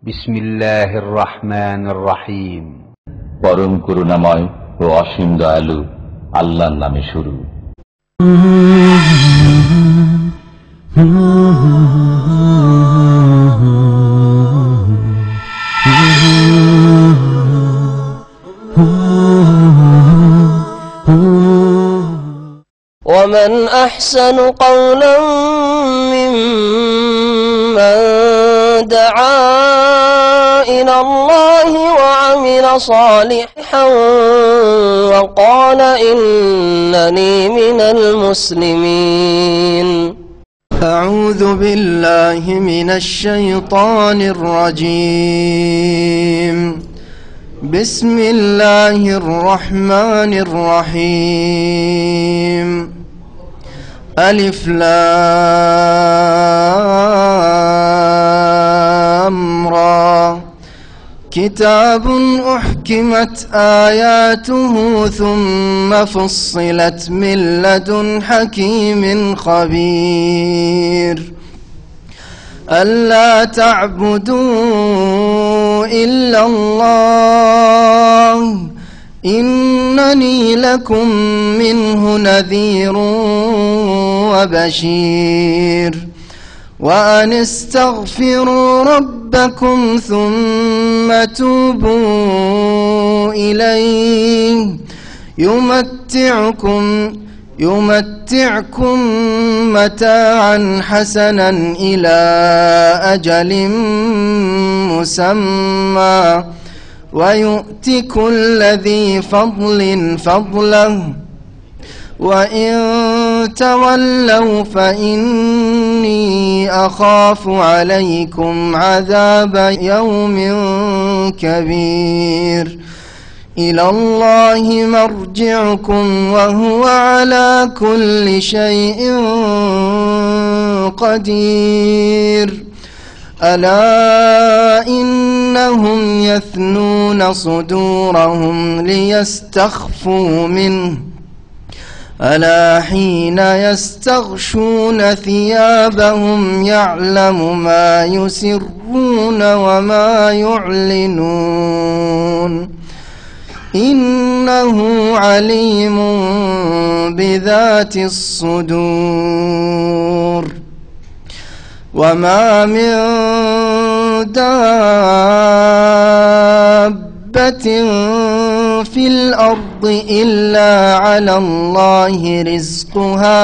বিসমিল্লাহির রহমানির রহিম। পরম করুণাময় ও অসীম দয়ালু আল্লাহর নামে শুরু। ومن أحسن قولا ممن دعا إلى الله وعمل صالحا وقال إنني من المسلمين. أعوذ بالله من الشيطان الرجيم. بسم الله الرحمن الرحيم. ألف لام را كتاب أحكمت آياته ثم فصلت من لدن حكيم خبير. ألا تعبدوا إلا الله إنني لكم منه نذير وبشير. وأن استغفروا ربكم ثم توبوا إليه يمتعكم متاعا حسنا إلى أجل مسمى ويؤتِ كل ذي فضل فضله وإن تولوا فإني أخاف عليكم عذاب يوم كبير. إلى الله مرجعكم وهو على كل شيء قدير. ألا إنهم يثنون صدورهم ليستخفوا منه ألا حين يستغشون ثيابهم يعلم ما يسرون وما يعلنون إنه عليم بذات الصدور. وما من دابة في الأرض إلا على الله رزقها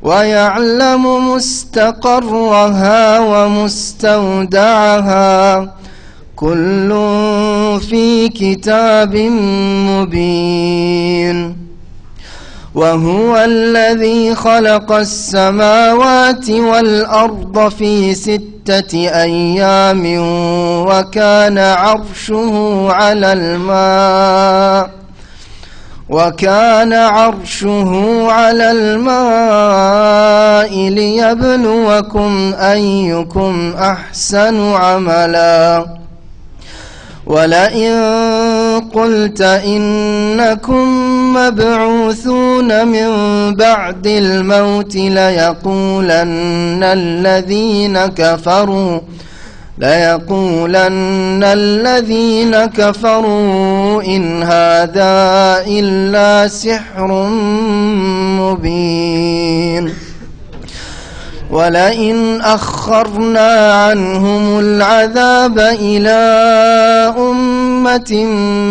ويعلم مستقرها ومستودعها كل في كتاب مبين. وهو الذي خلق السماوات والأرض في 6 أيام وكان عرشه على الماء ليبلوكم أيكم أحسن عملا. ولئن قلت إنكم مبعوثون من بعد الموت ليقولن الذين كفروا إن هذا إلا سحر مبين. ولئن أخرنا عنهم العذاب إلى أمة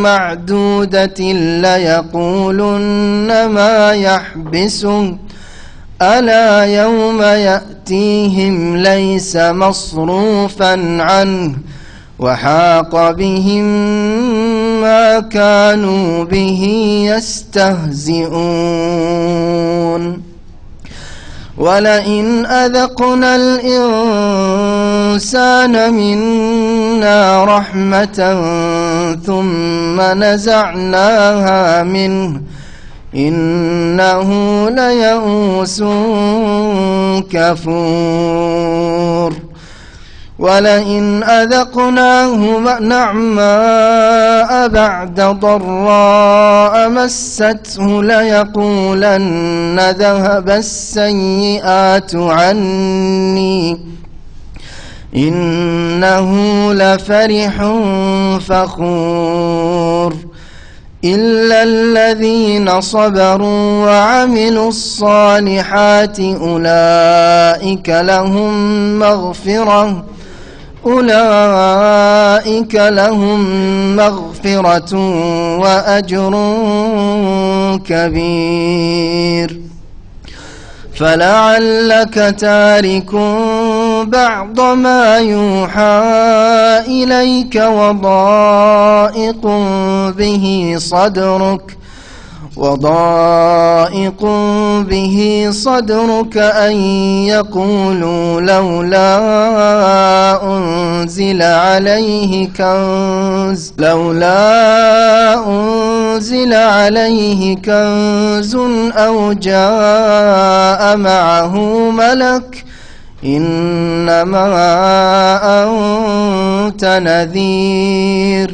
معدودة ليقولن ما يحبسه ألا يوم يأتيهم ليس مصروفا عنه وحاق بهم ما كانوا به يستهزئون. ولئن أذقنا الإنسان منا رحمة ثم نزعناها منه إنه ليئوس كفور. ولئن أذقناه نعماء بعد ضراء مسته ليقولن ذهب السيئات عني إنه لفرح فخور إلا الذين صبروا وعملوا الصالحات أولئك لهم مغفرة وأجر كبير فلعلك تارك بعض ما يوحى إليك وضائق به صدرك أن يقولوا لولا أنزل عليه كنز أو جاء معه ملك إنما أنت نذير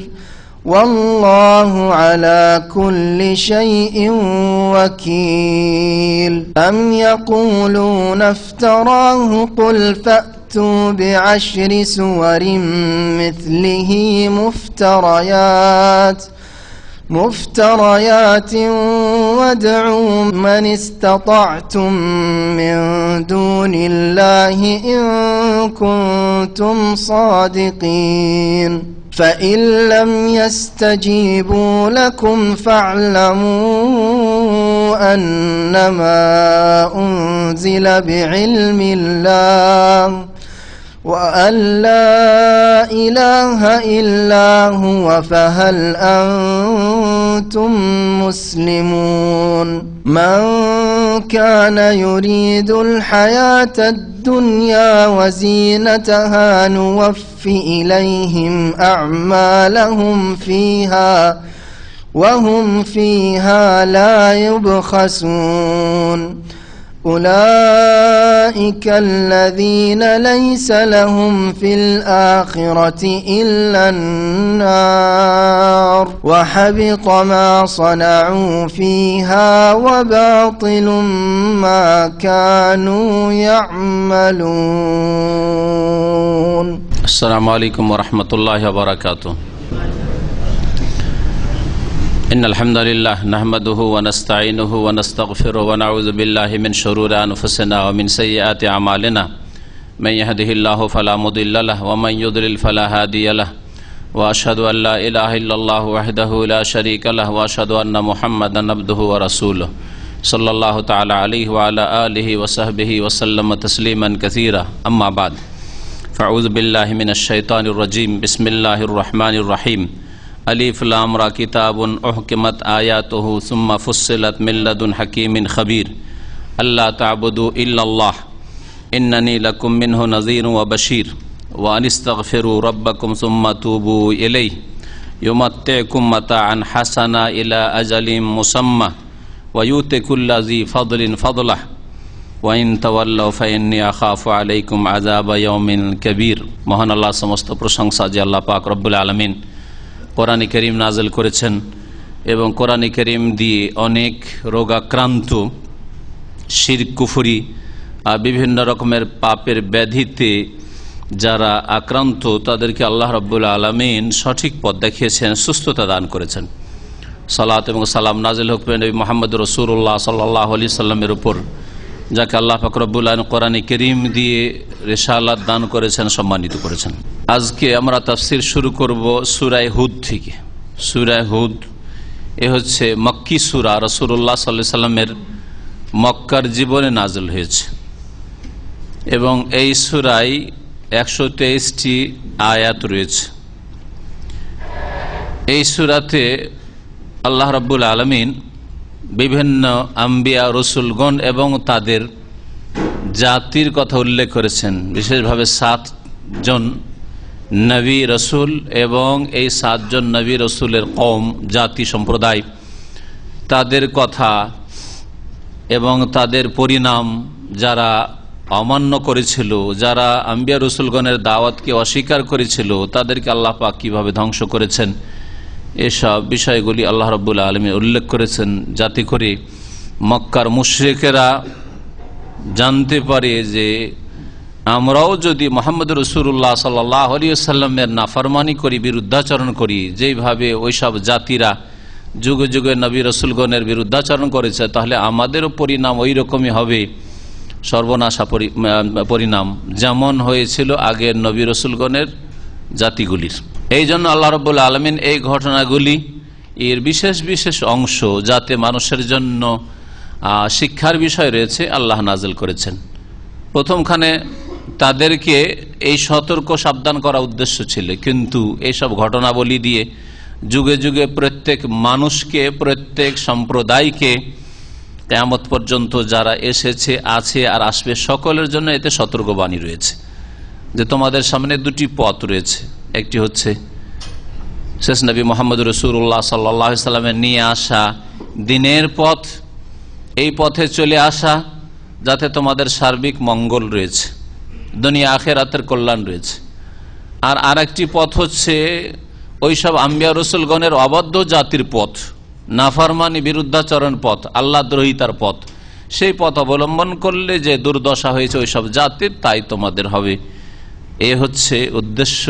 والله على كل شيء وكيل أم يقولون افتراه قل فأتوا بعشر سور مثله مفتريات وادعوا من استطعتم من دون الله إن كنتم صادقين فإن لم يستجيبوا لكم فاعلموا أنما أنزل بعلم الله وأن لا إله إلا هو فهل أنتم مسلمون من كان يريد الحياة الدنيا وزينتها نوف إليهم أعمالهم فيها وهم فيها لا يبخسون أولئك الذين ليس لهم في الآخرة إلا النار وحبط ما صنعوا فيها وباطل ما كانوا يعملون. السلام عليكم ورحمة الله وبركاته. إن الحمد لله نحمده ونستعينه ونستغفره ونعوذ بالله من شرور أنفسنا ومن سيئات أعمالنا من يهده الله فلا مضل له ومن يضلل فلا هادي له وأشهد أن لا إله إلا الله وحده لا شريك له وأشهد أن محمدا عبده ورسوله صلى الله تعالى عليه وعلى آله وصحبه وسلم تسليما كثيرا أما بعد فأعوذ بالله من الشيطان الرجيم بسم الله الرحمن الرحيم ألف لام را كتاب أحكمت آياته ثم فصلت من لدن حكيم خبير ألا تعبدوا إلا الله إنني لكم منه نذير وبشير وأن استغفروا ربكم ثم توبوا إليه يمتعكم متاعا حسنا إلى أجل مسمى ويؤتي كل ذي فضل فضله وإن تولوا فإني أخاف عليكم عذاب يوم كبير. মহান আল্লাহ সমস্ত প্রশংসা যে আল্লাহ পাক রব্বুল আলামিন কোরআনে কারীম নাযিল করেছেন এবং কোরআনে কারীম দিয়ে অনেক রোগাক্রান্ত শিরক কুফরি বিভিন্ন রকমের পাপের ব্যাধিতে যারা আক্রান্ত তাদেরকে আল্লাহ রাব্বুল আলামিন সঠিক পথ দেখিয়েছেন, সুস্থতা দান করেছেন। সালাত এবং সালাম নাযিল হোক নবী মুহাম্মদ রাসূলুল্লাহ সাল্লাল্লাহু আলাইহি সাল্লামের উপর, যাকে আল্লাহ পাক রব্বুল আলামিন কোরআনে কারীম দিয়ে রিসালাত দান করেছেন, সম্মানিত করেছেন। আজকে আমরা তাফসীর শুরু করব সূরা হুদ থেকে। সূরা হুদ এ হচ্ছে মক্কি সূরা, রাসূলুল্লাহ সাল্লাল্লাহু আলাইহি সাল্লামের মক্কার জীবনে নাযিল হয়েছে এবং এই সূরায় 123টি আয়াত রয়েছে। এই সূরাতে আল্লাহ রাব্বুল আলামিন বিভিন্ন আম্বিয়া রসুলগণ এবং তাদের জাতির কথা উল্লেখ করেছেন, বিশেষভাবে 7 জন নবী রসুল এবং এই 7 জন নবী রসুলের কওম জাতি সম্প্রদায়, তাদের কথা এবং তাদের পরিণাম, যারা অমান্য করেছিল, যারা আম্বিয়া রসুলগণের দাওয়াতকে অস্বীকার করেছিল, তাদেরকে আল্লাহ পাক কিভাবে ধ্বংস করেছেন, এসব বিষয়গুলি আল্লাহ রাব্বুল আলামিন উল্লেখ করেছেন, যাতে করে মক্কার মুশরিকেরা জানতে পারে যে আমরাও যদি মুহাম্মদ রাসূলুল্লাহ সাল্লাল্লাহু আলাইহি ওয়াসাল্লামের নাফরমানি করি, বিরুদ্ধাচরণ করি, যেইভাবে ওইসব জাতিরা যুগে যুগে নবী রসুলগণের বিরুদ্ধাচরণ করেছে, তাহলে আমাদেরও পরিণাম ওই রকমই হবে, সর্বনাশা পরিণাম, যেমন হয়েছিল আগের নবী রসুলগণের জাতিগুলির। এই জন্য আল্লাহ রাব্বুল আলামিন এই ঘটনাগুলি এর বিশেষ বিশেষ অংশ, যাতে মানুষের জন্য শিক্ষার বিষয় রয়েছে, আল্লাহ নাযিল করেছেন। প্রথমখানে তাদেরকে এই সতর্ক সাবধান করা উদ্দেশ্য ছিল, কিন্তু এইসব ঘটনাবলী দিয়ে যুগে যুগে প্রত্যেক মানুষকে, প্রত্যেক সম্প্রদায়কে, কিয়ামত পর্যন্ত যারা এসেছে, আছে আর আসবে, সকলের জন্য এতে সতর্কবাণী রয়েছে যে তোমাদের সামনে দুটি পথ রয়েছে। একটি হচ্ছে শেষ নবী মুহাম্মদ রাসূলুল্লাহ সাল্লাল্লাহু আলাইহি সাল্লামের নিয়ে আসা দ্বীনের পথ, এই পথে চলে আসা যাতে তোমাদের সার্বিক মঙ্গল রয়েছে, দুনিয়া আখিরাতের কল্যাণ রয়েছে। আর আরেকটি পথ হচ্ছে ওইসব আম্বিয়া রসুলগণের অবাধ্য জাতির পথ, নাফরমানি বিরুদ্ধাচরণ পথ, আল্লাহ দ্রোহিতার পথ। সেই পথ অবলম্বন করলে যে দুর্দশা হয়েছে ওইসব জাতির, তাই তোমাদের হবে। এ হচ্ছে উদ্দেশ্য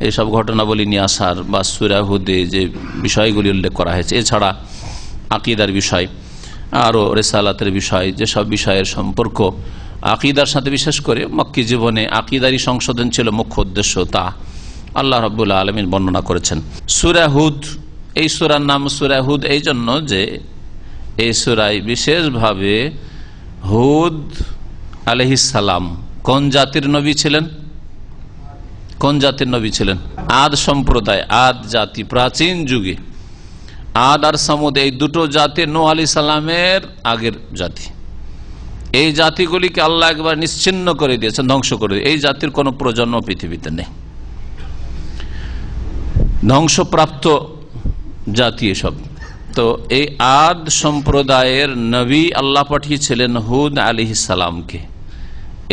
এইসব ঘটনাবলী নিয়ে আসার, বা সূরা হুদে যে বিষয়গুলি উল্লেখ করা হয়েছে। এছাড়া আকীদার বিষয়, আরও রিসালাতের বিষয়, যেসব বিষয়ের সম্পর্ক আকীদার সাথে, বিশেষ করে মক্কি জীবনে আকীদারই সংশোধন ছিল মুখ্য উদ্দেশ্য, তা আল্লাহ রাব্বুল আলামিন বর্ণনা করেছেন। সূরা হুদ, এই সূরার নাম সূরা হুদ এই জন্য যে এই সূরায় বিশেষভাবে হুদ আলাইহিস সালাম কোন জাতির নবী ছিলেন? কোন জাতির নবী ছিলেন? আদ সম্প্রদায়, আদ জাতি, প্রাচীন যুগে আদ আর সামুদ, এই দুটো জাতি নূহ আলাইহিস সালামের আগের জাতি। এই জাতিগুলিকে আল্লাহ একবার নিশ্চিহ্ন করে দিয়েছেন, ধ্বংস করে দিয়েছেন। এই জাতির কোন প্রজন্ম পৃথিবীতে নেই, ধ্বংসপ্রাপ্ত জাতি এসব। তো এই আদ সম্প্রদায়ের নবী আল্লাহ পাঠিয়েছিলেন হুদ আলাইহিস সালামকে।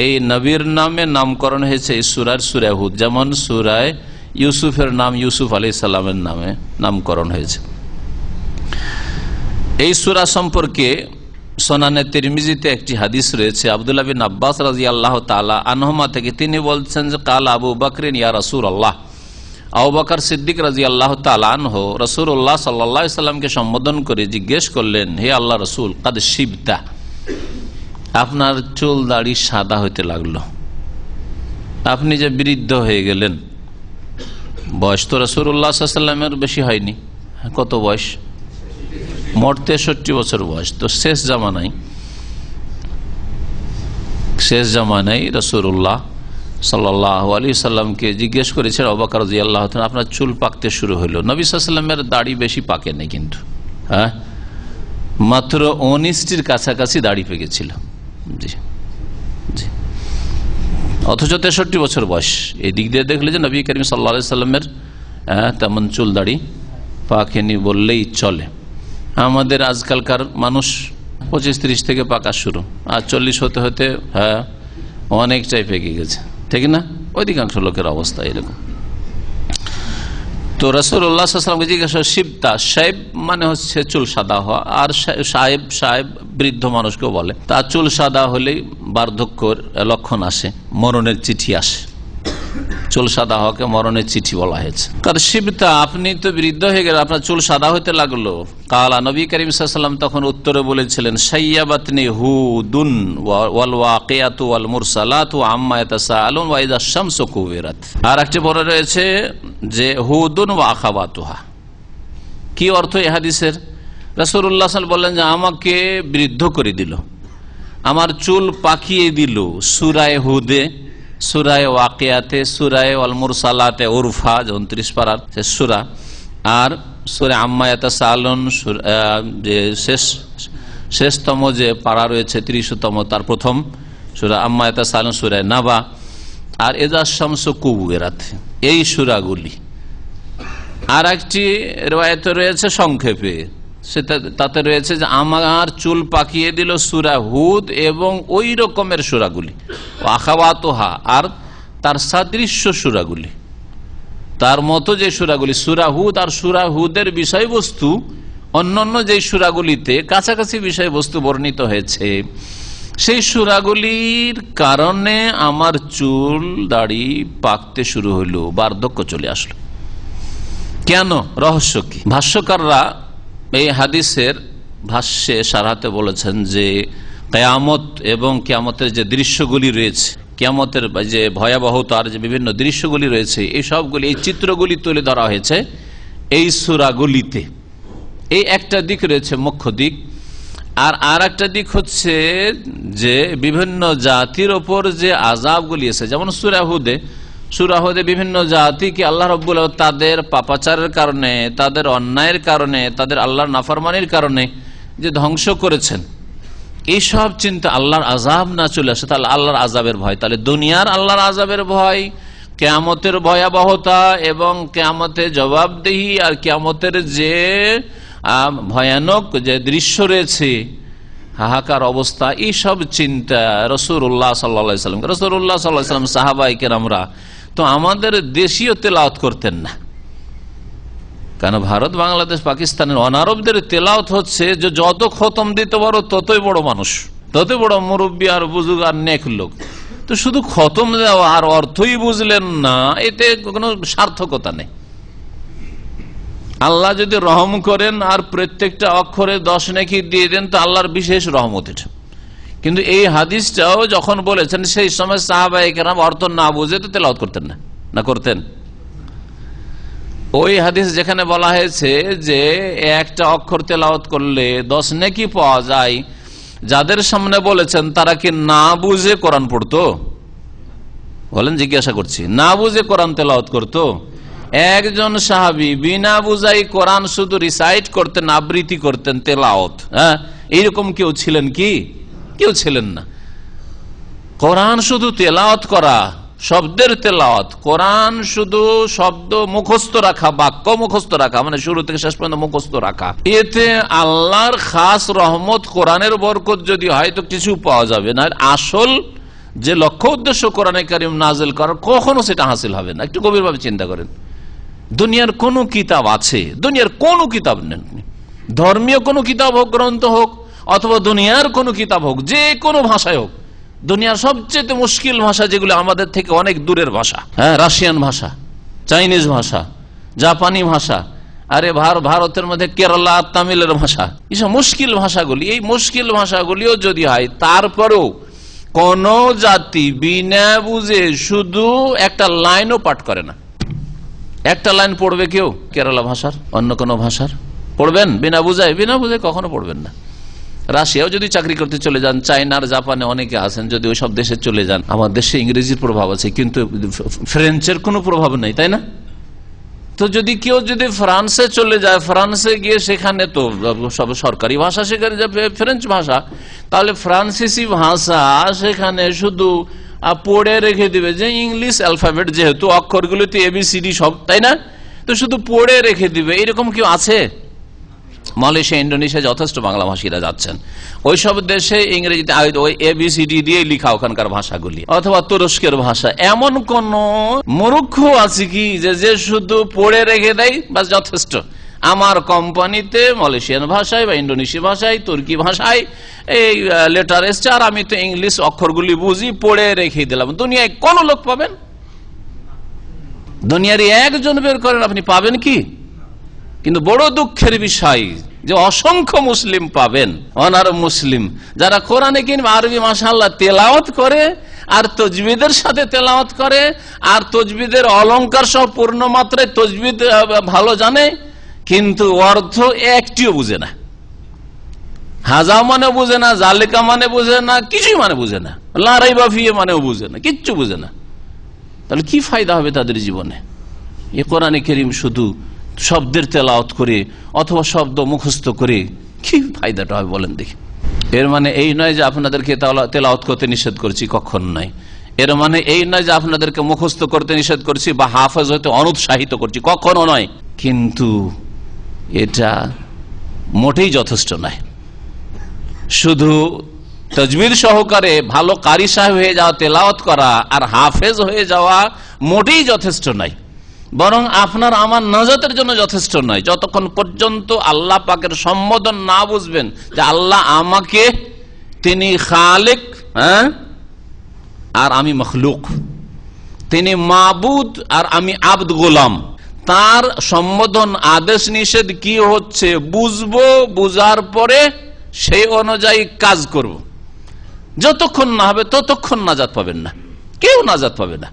এই নবীর নামে নামকরণ হয়েছে এই সূরার সূরা হুদ, যেমন সূরায় ইউসুফের নাম ইউসুফ আলাইহিস সালামের নামে নামকরণ হয়েছে। এই সূরা সম্পর্কে সুনানে তিরমিজিতে একটি হাদিস রয়েছে, আব্দুল্লাহ বিন আব্বাস রাদিয়াল্লাহু তাআলা আনহুমা থেকে, তিনি বলছেন যে কাল আবু বকর ইয়া রাসূলুল্লাহ, আবু বকর সিদ্দিক রাদিয়াল্লাহু তাআলা আনহু রাসূলুল্লাহ সাল্লাল্লাহু আলাইহি সাল্লামকে সম্বোধন করে জিজ্ঞেস করলেন, হে আল্লাহ রাসূল, কাদ শিবতা, আপনার চুল দাড়ি সাদা হইতে লাগলো, আপনি যে বৃদ্ধ হয়ে গেলেন। বয়স তো রাসূলুল্লাহ সাল্লাল্লাহু আলাইহি সাল্লামের বেশি হয়নি, কত বয়স? মোট 63 বছর বয়স। তো শেষ জামানায় রাসূলুল্লাহ সাল্লাল্লাহু আলাইহি সাল্লামকে জিজ্ঞেস করেছেন আবু বকর রাদিয়াল্লাহু তাআলা, আপনার চুল পাকতে শুরু হলো। নবী সাল্লাল্লাহু আলাইহি সাল্লামের দাড়ি বেশি পাকে নাই, কিন্তু মাত্র 19টির কাছাকাছি দাড়ি পেকেছিল। জি জি, অথচ 63 বছর বয়স। এই দিক দিয়ে দেখলে যে নবী করিম সাল্লাল্লাহু আলাইহি সাল্লামের তেমন চুল দাড়ি পাকেনি বললেই চলে। আমাদের আজকালকার মানুষ 25-30 থেকে পাকা শুরু, আর 40 হতে হতে অনেকটাই পেকে গেছে, ঠিক না? অধিকাংশ লোকের অবস্থা এরকম। তো রাসূলুল্লাহ সাল্লাল্লাহু আলাইহি ওয়াসাল্লামকে জিজ্ঞাসা, শিবতা, সাহেব মানে হচ্ছে চুল সাদা হওয়া, আর সাহেব বৃদ্ধ মানুষকেও বলে। তার চুল সাদা হলেই বার্ধক্যের লক্ষণ আসে, মরণের চিঠি আসে। চুল সাদা হওয়াকে মরণের চিঠি বলা হয়েছে। কার শিবতা, আপনি তো বৃদ্ধ হয়ে গেলেন, আপনার চুল সাদা হইতে লাগলো। কালা, নবী করিম সাল্লাল্লাহু আলাইহি ওয়াসাল্লাম তখন উত্তরে বলেছিলেন, শাইয়াবাতনি হুদুন ওয়াল ওয়াকিয়াতু ওয়াল মুরসালাতু আম্মা ইয়াতাসাআলুন ওয়া ইযা শামসু কুবিরাত। আর একটি বড় রয়েছে যে হুদুন ওয়া আখাওয়াতুহা। কি অর্থ এই হাদিসের? রাসূলুল্লাহ সাল্লাল্লাহু আলাইহি ওয়াসাল্লাম বললেন যে আমাকে বৃদ্ধ করে দিল, আমার চুল পাকিয়ে দিল। সূরা হুদে, সূরা ওয়াকিয়াতে, সূরা আল মুরসালাতে, উরফা 29 পারার সূরা, আর সূরা আম্মা ইয়াতাসাআলুন যে শেষতম যে পারা রয়েছে 30তম, তার প্রথম সূরা আম্মা ইয়াতাসাআলুন, সূরা নাবা, আর ইযা শামসু কুবিরাত, এই সূরাগুলি। আর একটি রিওয়ায়াতে রয়েছে সংক্ষেপে তাতে রয়েছে যে আমার চুল পাকিয়ে দিল সূরা হুদ এবং ওই রকমের সূরাগুলি, আখাওয়াতুহা আর তার সাদৃশ্য সূরাগুলি, তার মতো যে সূরাগুলি, সূরা হুদ আর সূরা হুদের বিষয়বস্তু অন্যান্য যে সূরাগুলিতে কাছাকাছি বিষয়বস্তু বর্ণিত হয়েছে, সেই সূরাগুলির কারণে আমার চুল দাড়ি পাকতে শুরু হইল, বার্ধক্য চলে আসলো। কেন? রহস্য কি? ভাষ্যকাররা এই হাদিসের ভাষ্যে সারাতে বলেছেন যে কিয়ামত এবং কিয়ামতের যে দৃশ্যগুলি রয়েছে, কিয়ামতের যে ভয়াবহতার যে বিভিন্ন দৃশ্যগুলি রয়েছে, এই সবগুলি, এই চিত্রগুলি তুলে ধরা হয়েছে এই সূরাগুলিতে। এই একটা দিক রয়েছে, মুখ্য দিক। আর একটা দিক হচ্ছে যে বিভিন্ন জাতির ওপর যে আযাবগুলি আছে, যেমন সূরা হুদে বিভিন্ন জাতিকে আল্লাহ রাব্বুল আলামিন তাদের পাপাচারের কারণে, তাদের অন্যায়ের কারণে, তাদের আল্লাহর নাফরমানির কারণে যে ধ্বংস করেছেন, এইসব চিন্তা আল্লাহর আযাব না চলে আসে, তাহলে আল্লাহর আযাবের ভয়, তাহলে দুনিয়ার আল্লাহর আযাবের ভয়, কিয়ামতের ভয়াবহতা এবং কিয়ামতে জবাবদিহি আর কিয়ামতের যে ভয়ানক যে দৃশ্য রয়েছে, হাহাকার অবস্থা, এইসব চিন্তা রাসূলুল্লাহ সাল্লাল্লাহু আলাইহি ওয়াসাল্লাম সাহাবায়ে কেরামরা তো আমাদের দেশীয় তেলাওয়াত করতেন না। কারণ ভারত, বাংলাদেশ, পাকিস্তানের অনারবদের তেলাওয়াত হচ্ছে যে যত খতম দিতে পারো ততই বড় মানুষ, ততই বড় মুরব্বী আর বুজুর্গ আর নেক লোক। তো শুধু খতম দেওয়া আর অর্থই বুঝলেন না, এতে কোনো সার্থকতা নেই। আল্লাহ যদি রহম করেন আর প্রত্যেকটা অক্ষরে 10 নেকি দিয়ে দেন তো আল্লাহর বিশেষ রহমত এটা। কিন্তু এই হাদিসটাও যখন বলেছেন সেই সময় সাহাবায়ে কেরাম অর্থ না বুঝে তো তেলাওয়াত করতেন না করতেন? ওই হাদিস যেখানে বলা হয়েছে যে একটা অক্ষর তেলাওয়াত করলে 10 নেকি পাওয়া যায়, যাদের সামনে বলেছেন তারা কি না বুঝে কোরআন পড়তো? বলেন, জিজ্ঞাসা করছি, না বুঝে কোরআন তেলাওয়াত করতো? একজন সাহাবী বিনা বুঝাই কোরআন শুধু রিসাইট করতেন, আবৃত্তি করতেন, তেলাওয়াত, হ্যাঁ, এইরকম কেউ ছিলেন কি? কেউ ছিলেন না। কোরআন শুধু তেলাওয়াত করা, শব্দের তেলাওয়াত, কোরআন শুধু শব্দ মুখস্থ রাখা, বাক্য মুখস্থ রাখা, মানে শুরু থেকে শেষ পর্যন্ত মুখস্থ রাখা, এতে আল্লাহর খাস রহমত, কোরআনের বরকত যদি হয় তো কিছু পাওয়া যাবে না। আসল যে লক্ষ্য উদ্দেশ্য কোরআনে কারিম নাজিল করার, কখনো সেটা হাসিল হবে না। একটু গভীরভাবে চিন্তা করেন। দুনিয়ার কোন কিতাব আছে, দুনিয়ার কোন কিতাব নেন, ধর্মীয় কোন কিতাব হোক, গ্রন্থ হোক, অথবা দুনিয়ার কোন কিতাব হোক, যে কোনো ভাষায় হোক, দুনিয়ার সবচেয়ে মুশকিল ভাষা যেগুলো আমাদের থেকে অনেক দূরের ভাষা, হ্যাঁ, রাশিয়ান ভাষা, চাইনিজ ভাষা, জাপানি ভাষা, আরে ভারতের মধ্যে কেরালা, তামিলের ভাষা, এইসব মুশকিল ভাষাগুলি, এই মুশকিল ভাষাগুলিও যদি হয়, তারপরেও কোন জাতি বিনা বুঝে শুধু একটা লাইনও পাঠ করে না। একটা লাইন পড়বে কেউ কেরালা ভাষার, অন্য কোন ভাষার পড়বেন? বিনা বুঝায় কখনো পড়বেন না। রাশিয়াও যদি চাকরি করতে চলে যান, চায়নার, জাপানে অনেকে আছেন, যদি ওই সব দেশে চলে যান, আমার দেশে ইংরেজির প্রভাব আছে কিন্তু ফ্রেঞ্চের কোনো প্রভাব নেই, তাই না? তো যদি কেউ ফ্রান্সে চলে যায়, ফ্রান্সে গিয়ে সেখানে তো সব সরকারি ভাষা সেখানে ফ্রেঞ্চ ভাষা, তাহলে ফ্রান্সিসি ভাষা সেখানে শুধু পড়ে রেখে দিবে যে ইংলিশ অ্যালফাবেট, যেহেতু অক্ষরগুলোতে ABCD সব, তাই না? তো শুধু পড়ে রেখে দিবে, এরকম কেউ আছে? মালয়েশিয়া, ইন্দোনেশিয়া যথেষ্ট বাংলা ভাষীরা যাচ্ছেন, ওইসব দেশে ইংরেজিতে ওই ABCD দিয়ে লিখা ওখানকার ভাষাগুলি, অথবা তুরস্কের ভাষা। এমন কোন মূর্খ আছে কি যে শুধু পড়ে রেখে দেয় বাস যথেষ্ট? আমার কোম্পানিতে মালয়েশিয়ান ভাষায় বা ইন্দোনেশিয়া ভাষায়, তুর্কি ভাষায় এই লেটার এসছে, আর আমি তো ইংলিশ অক্ষরগুলি বুঝি, পড়ে রেখে দিলাম। দুনিয়ায় কোন লোক পাবেন? দুনিয়ারই একজন বের করেন, আপনি পাবেন কি? কিন্তু বড় দুঃখের বিষয় যে অসংখ্য মুসলিম পাবেন, অনারব মুসলিম, যারা কোরআনে কিংবা আরবি মাশাআল্লাহ তেলাওয়াত করে, আর তজবিদের সাথে তেলাওয়াত করে, আর তজবিদের অলংকার সহ পূর্ণ মাত্রায় তজবিদ ভালো জানে, কিন্তু অর্থ একটিও বুঝে না। হাজা মানে বুঝে না, জালেকা মানে বুঝে না, কিছুই মানে বুঝে না, লা রাইবা ফিহি মানেও বুঝে না, কিচ্ছু বুঝে না। তাহলে কি ফায়দা হবে তাদের জীবনে? এই কোরআনে কারীম শুধু শব্দের তেলাওয়াত করে অথবা শব্দ মুখস্থ করে কি ফায়দাটা হবে বলেন দেখি? এর মানে এই নয় যে আপনাদেরকে তেলাওয়াত করতে নিষেধ করছি, কখন নয়। এর মানে এই নয় যে আপনাদেরকে মুখস্থ করতে নিষেধ করছি বা হাফেজ হতে অনুৎসাহিত করছি, কখনো নয়। কিন্তু এটা মোটেই যথেষ্ট নয়। শুধু তাজবিদ সহকারে ভালো কারি সাহেব হয়ে যাওয়া, তেলাওয়াত করা আর হাফেজ হয়ে যাওয়া মোটেই যথেষ্ট নয়, বরং আপনার আমার নাজাতের জন্য যথেষ্ট নয়। যতক্ষণ পর্যন্ত আল্লাহ পাকের সম্বোধন না বুঝবেন যে আল্লাহ আমাকে, তিনি খালেক, আর আমি মখলুক, তিনি মাবুদ আর আমি আব্দ গোলাম, তার সম্বোধন আদেশ নিষেধ কি হচ্ছে বুঝবো, বুঝার পরে সেই অনুযায়ী কাজ করব। যতক্ষণ না হবে ততক্ষণ নাজাত পাবেন না, কেউ নাজাত পাবে না।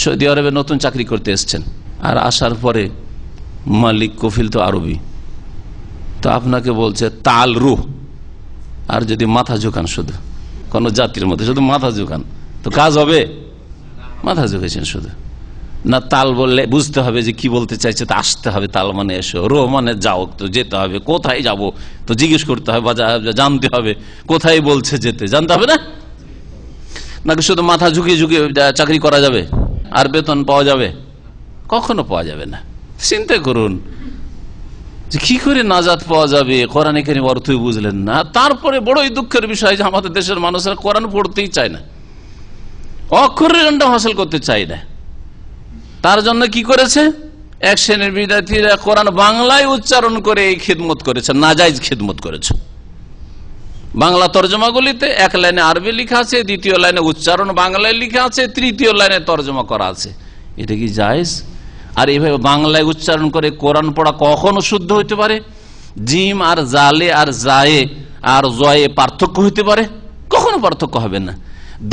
সৌদি আরবে নতুন চাকরি করতে এসছেন, আর আসার পরে মালিক কফিল তো আরবি, তো আপনাকে বলছে তাল রুহ, আর যদি মাথা ঝুঁকান, শুধু কোন জাতির মধ্যে শুধু মাথা ঝুঁকান, তো কাজ হবে? মাথা ঝুঁকেছেন শুধু না। তাল বললে বুঝতে হবে যে কি বলতে চাইছে, তো আসতে হবে। তাল মানে এসো, রো মানে যাও, তো যেতে হবে। কোথায় যাব তো জিজ্ঞেস করতে হবে, বা জানতে হবে কোথায় বলছে যেতে, জানতে হবে না? নাকি শুধু মাথা ঝুঁকিয়ে ঝুঁকিয়ে চাকরি করা যাবে আর বেতন পাওয়া যাবে? কখনো পাওয়া যাবে না। চিন্তা করুন যে কি করে নাজাত পাওয়া যাবে, কোরআনে কারীম অর্থই বুঝলেন না। তারপরে বড়ই দুঃখের বিষয় যে আমাদের দেশের মানুষেরা কোরআন পড়তেই চায় না, অক্ষরের জ্ঞানটা হাসিল করতে চায় না। তার জন্য কি করেছে এক শ্রেণীর বিদ্যার্থীরা, কোরআন বাংলায় উচ্চারণ করে এই খিদমত করেছে, নাজায়েজ খিদমত করেছে। বাংলা তর্জমাগুলিতে এক লাইনে আরবি লেখা আছে, দ্বিতীয় লাইনে উচ্চারণ বাংলায় লেখা আছে, তৃতীয় লাইনে তর্জমা করা আছে। এটা কি জায়েজ? আর এইভাবে বাংলায় উচ্চারণ করে কোরআন পড়া কখনো শুদ্ধ হইতে পারে? জিম আর জালে আর জায়ে আর জয়ে পার্থক্য হইতে পারে? কখনো পার্থক্য হবে না।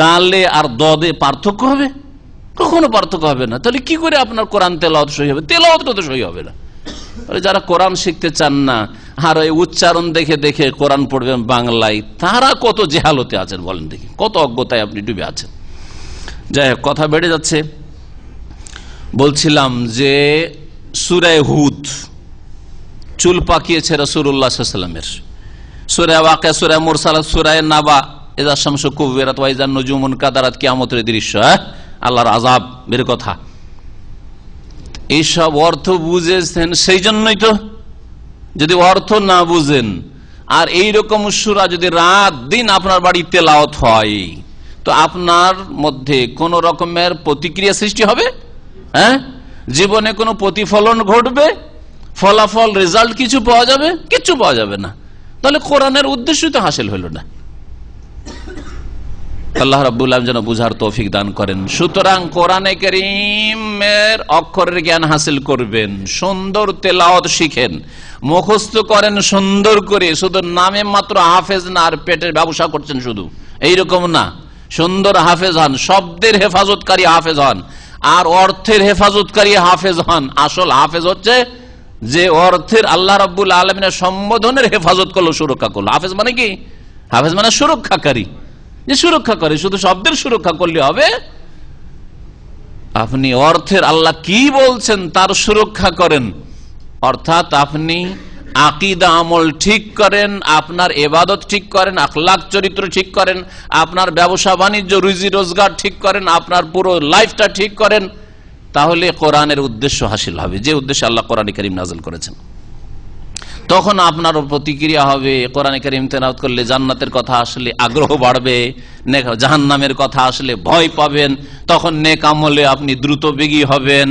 দালে আর দদে পার্থক্য হবে? কখনো পার্থক্য হবে না। তাহলে কি করে আপনার কোরআন তেলাওয়াত সহি হবে? তেলাওয়াতটা তো সহি হবে না। যারা কোরআন শিখতে চান না আর ওই উচ্চারণ দেখে দেখে কোরআন পড়বেন বাংলায়, তারা কত জেহালতে আছেন বলেন দেখি, কত অজ্ঞতায় আপনি ডুবে আছেন। যাই হোক, কথা বেড়ে যাচ্ছে। বলছিলাম যে সূরা হুদ চুল পাকিয়েছে রাসূলুল্লাহ সাল্লাল্লাহু আলাইহি ওয়াসাল্লামের, সূরা ওয়াকিয়া, সূরা মুরসালাত, সূরা নাবা, ইযা শামসু কুবিরাত ওয়া ইযা নুজুমুন কাদারাত, কিয়ামতের দৃশ্য, আল্লাহর আযাব বের কথা, এইসব অর্থ বুঝেছেন। সেই জন্যই তো, যদি অর্থ না বুঝেন আর এইরকম সূরা যদি রাত দিন আপনার বাড়ি তেলাওয়াত হয়, তো আপনার মধ্যে কোন রকমের প্রতিক্রিয়া সৃষ্টি হবে? জীবনে কোনো প্রতিফলন ঘটবে? ফলাফল, রেজাল্ট কিছু পাওয়া যাবে? কিচ্ছু পাওয়া যাবে না। তাহলে কোরআনের উদ্দেশ্যই তো হাসিল হইল না। আল্লাহ রাব্বুল আলামিন যেন বুঝার তৌফিক দান করেন। সুতরাং কোরআনে কারীমের অক্ষরের জ্ঞান হাসিল করবেন, সুন্দর তেলাওয়াত শিখেন, মুখস্থ করেন সুন্দর করে। শুধু নামে মাত্র হাফেজ না, আর পেটের ব্যবসা করছেন শুধু, এইরকম না। সুন্দর হাফেজ হন, শব্দের হেফাজতকারী হাফেজ হন, আর অর্থের হেফাজতকারী হাফেজ হন। আসল হাফেজ হচ্ছে যে অর্থের আল্লাহ রাব্বুল আলামিনের সম্বোধনের হেফাজত করলো, সুরক্ষা করলো। হাফেজ মানে কি? হাফেজ মানে সুরক্ষাকারী, যে সুরক্ষা করে। শুধু শব্দের সুরক্ষা করলে হবে? আপনি অর্থের আল্লাহ কি বলছেন তার সুরক্ষা করেন, অর্থাৎ আপনি আকীদা আমল ঠিক করেন, আপনার ইবাদত ঠিক করেন, আখলাক চরিত্র ঠিক করেন, আপনার ব্যবসা বাণিজ্য রুজি রোজগার ঠিক করেন, আপনার পুরো লাইফটা ঠিক করেন, তাহলে কোরআনের উদ্দেশ্য হাসিল হবে, যে উদ্দেশ্যে আল্লাহ কোরআন কারীম নাযিল করেছেন। তখন আপনার প্রতিক্রিয়া হবে, কোরআন কারীম তেলাওয়াত করলে জান্নাতের কথা আসলে আগ্রহ বাড়বে, জাহান্নামের কথা আসলে ভয় পাবেন, তখন নেক আমলে আপনি দ্রুত বেগী হবেন।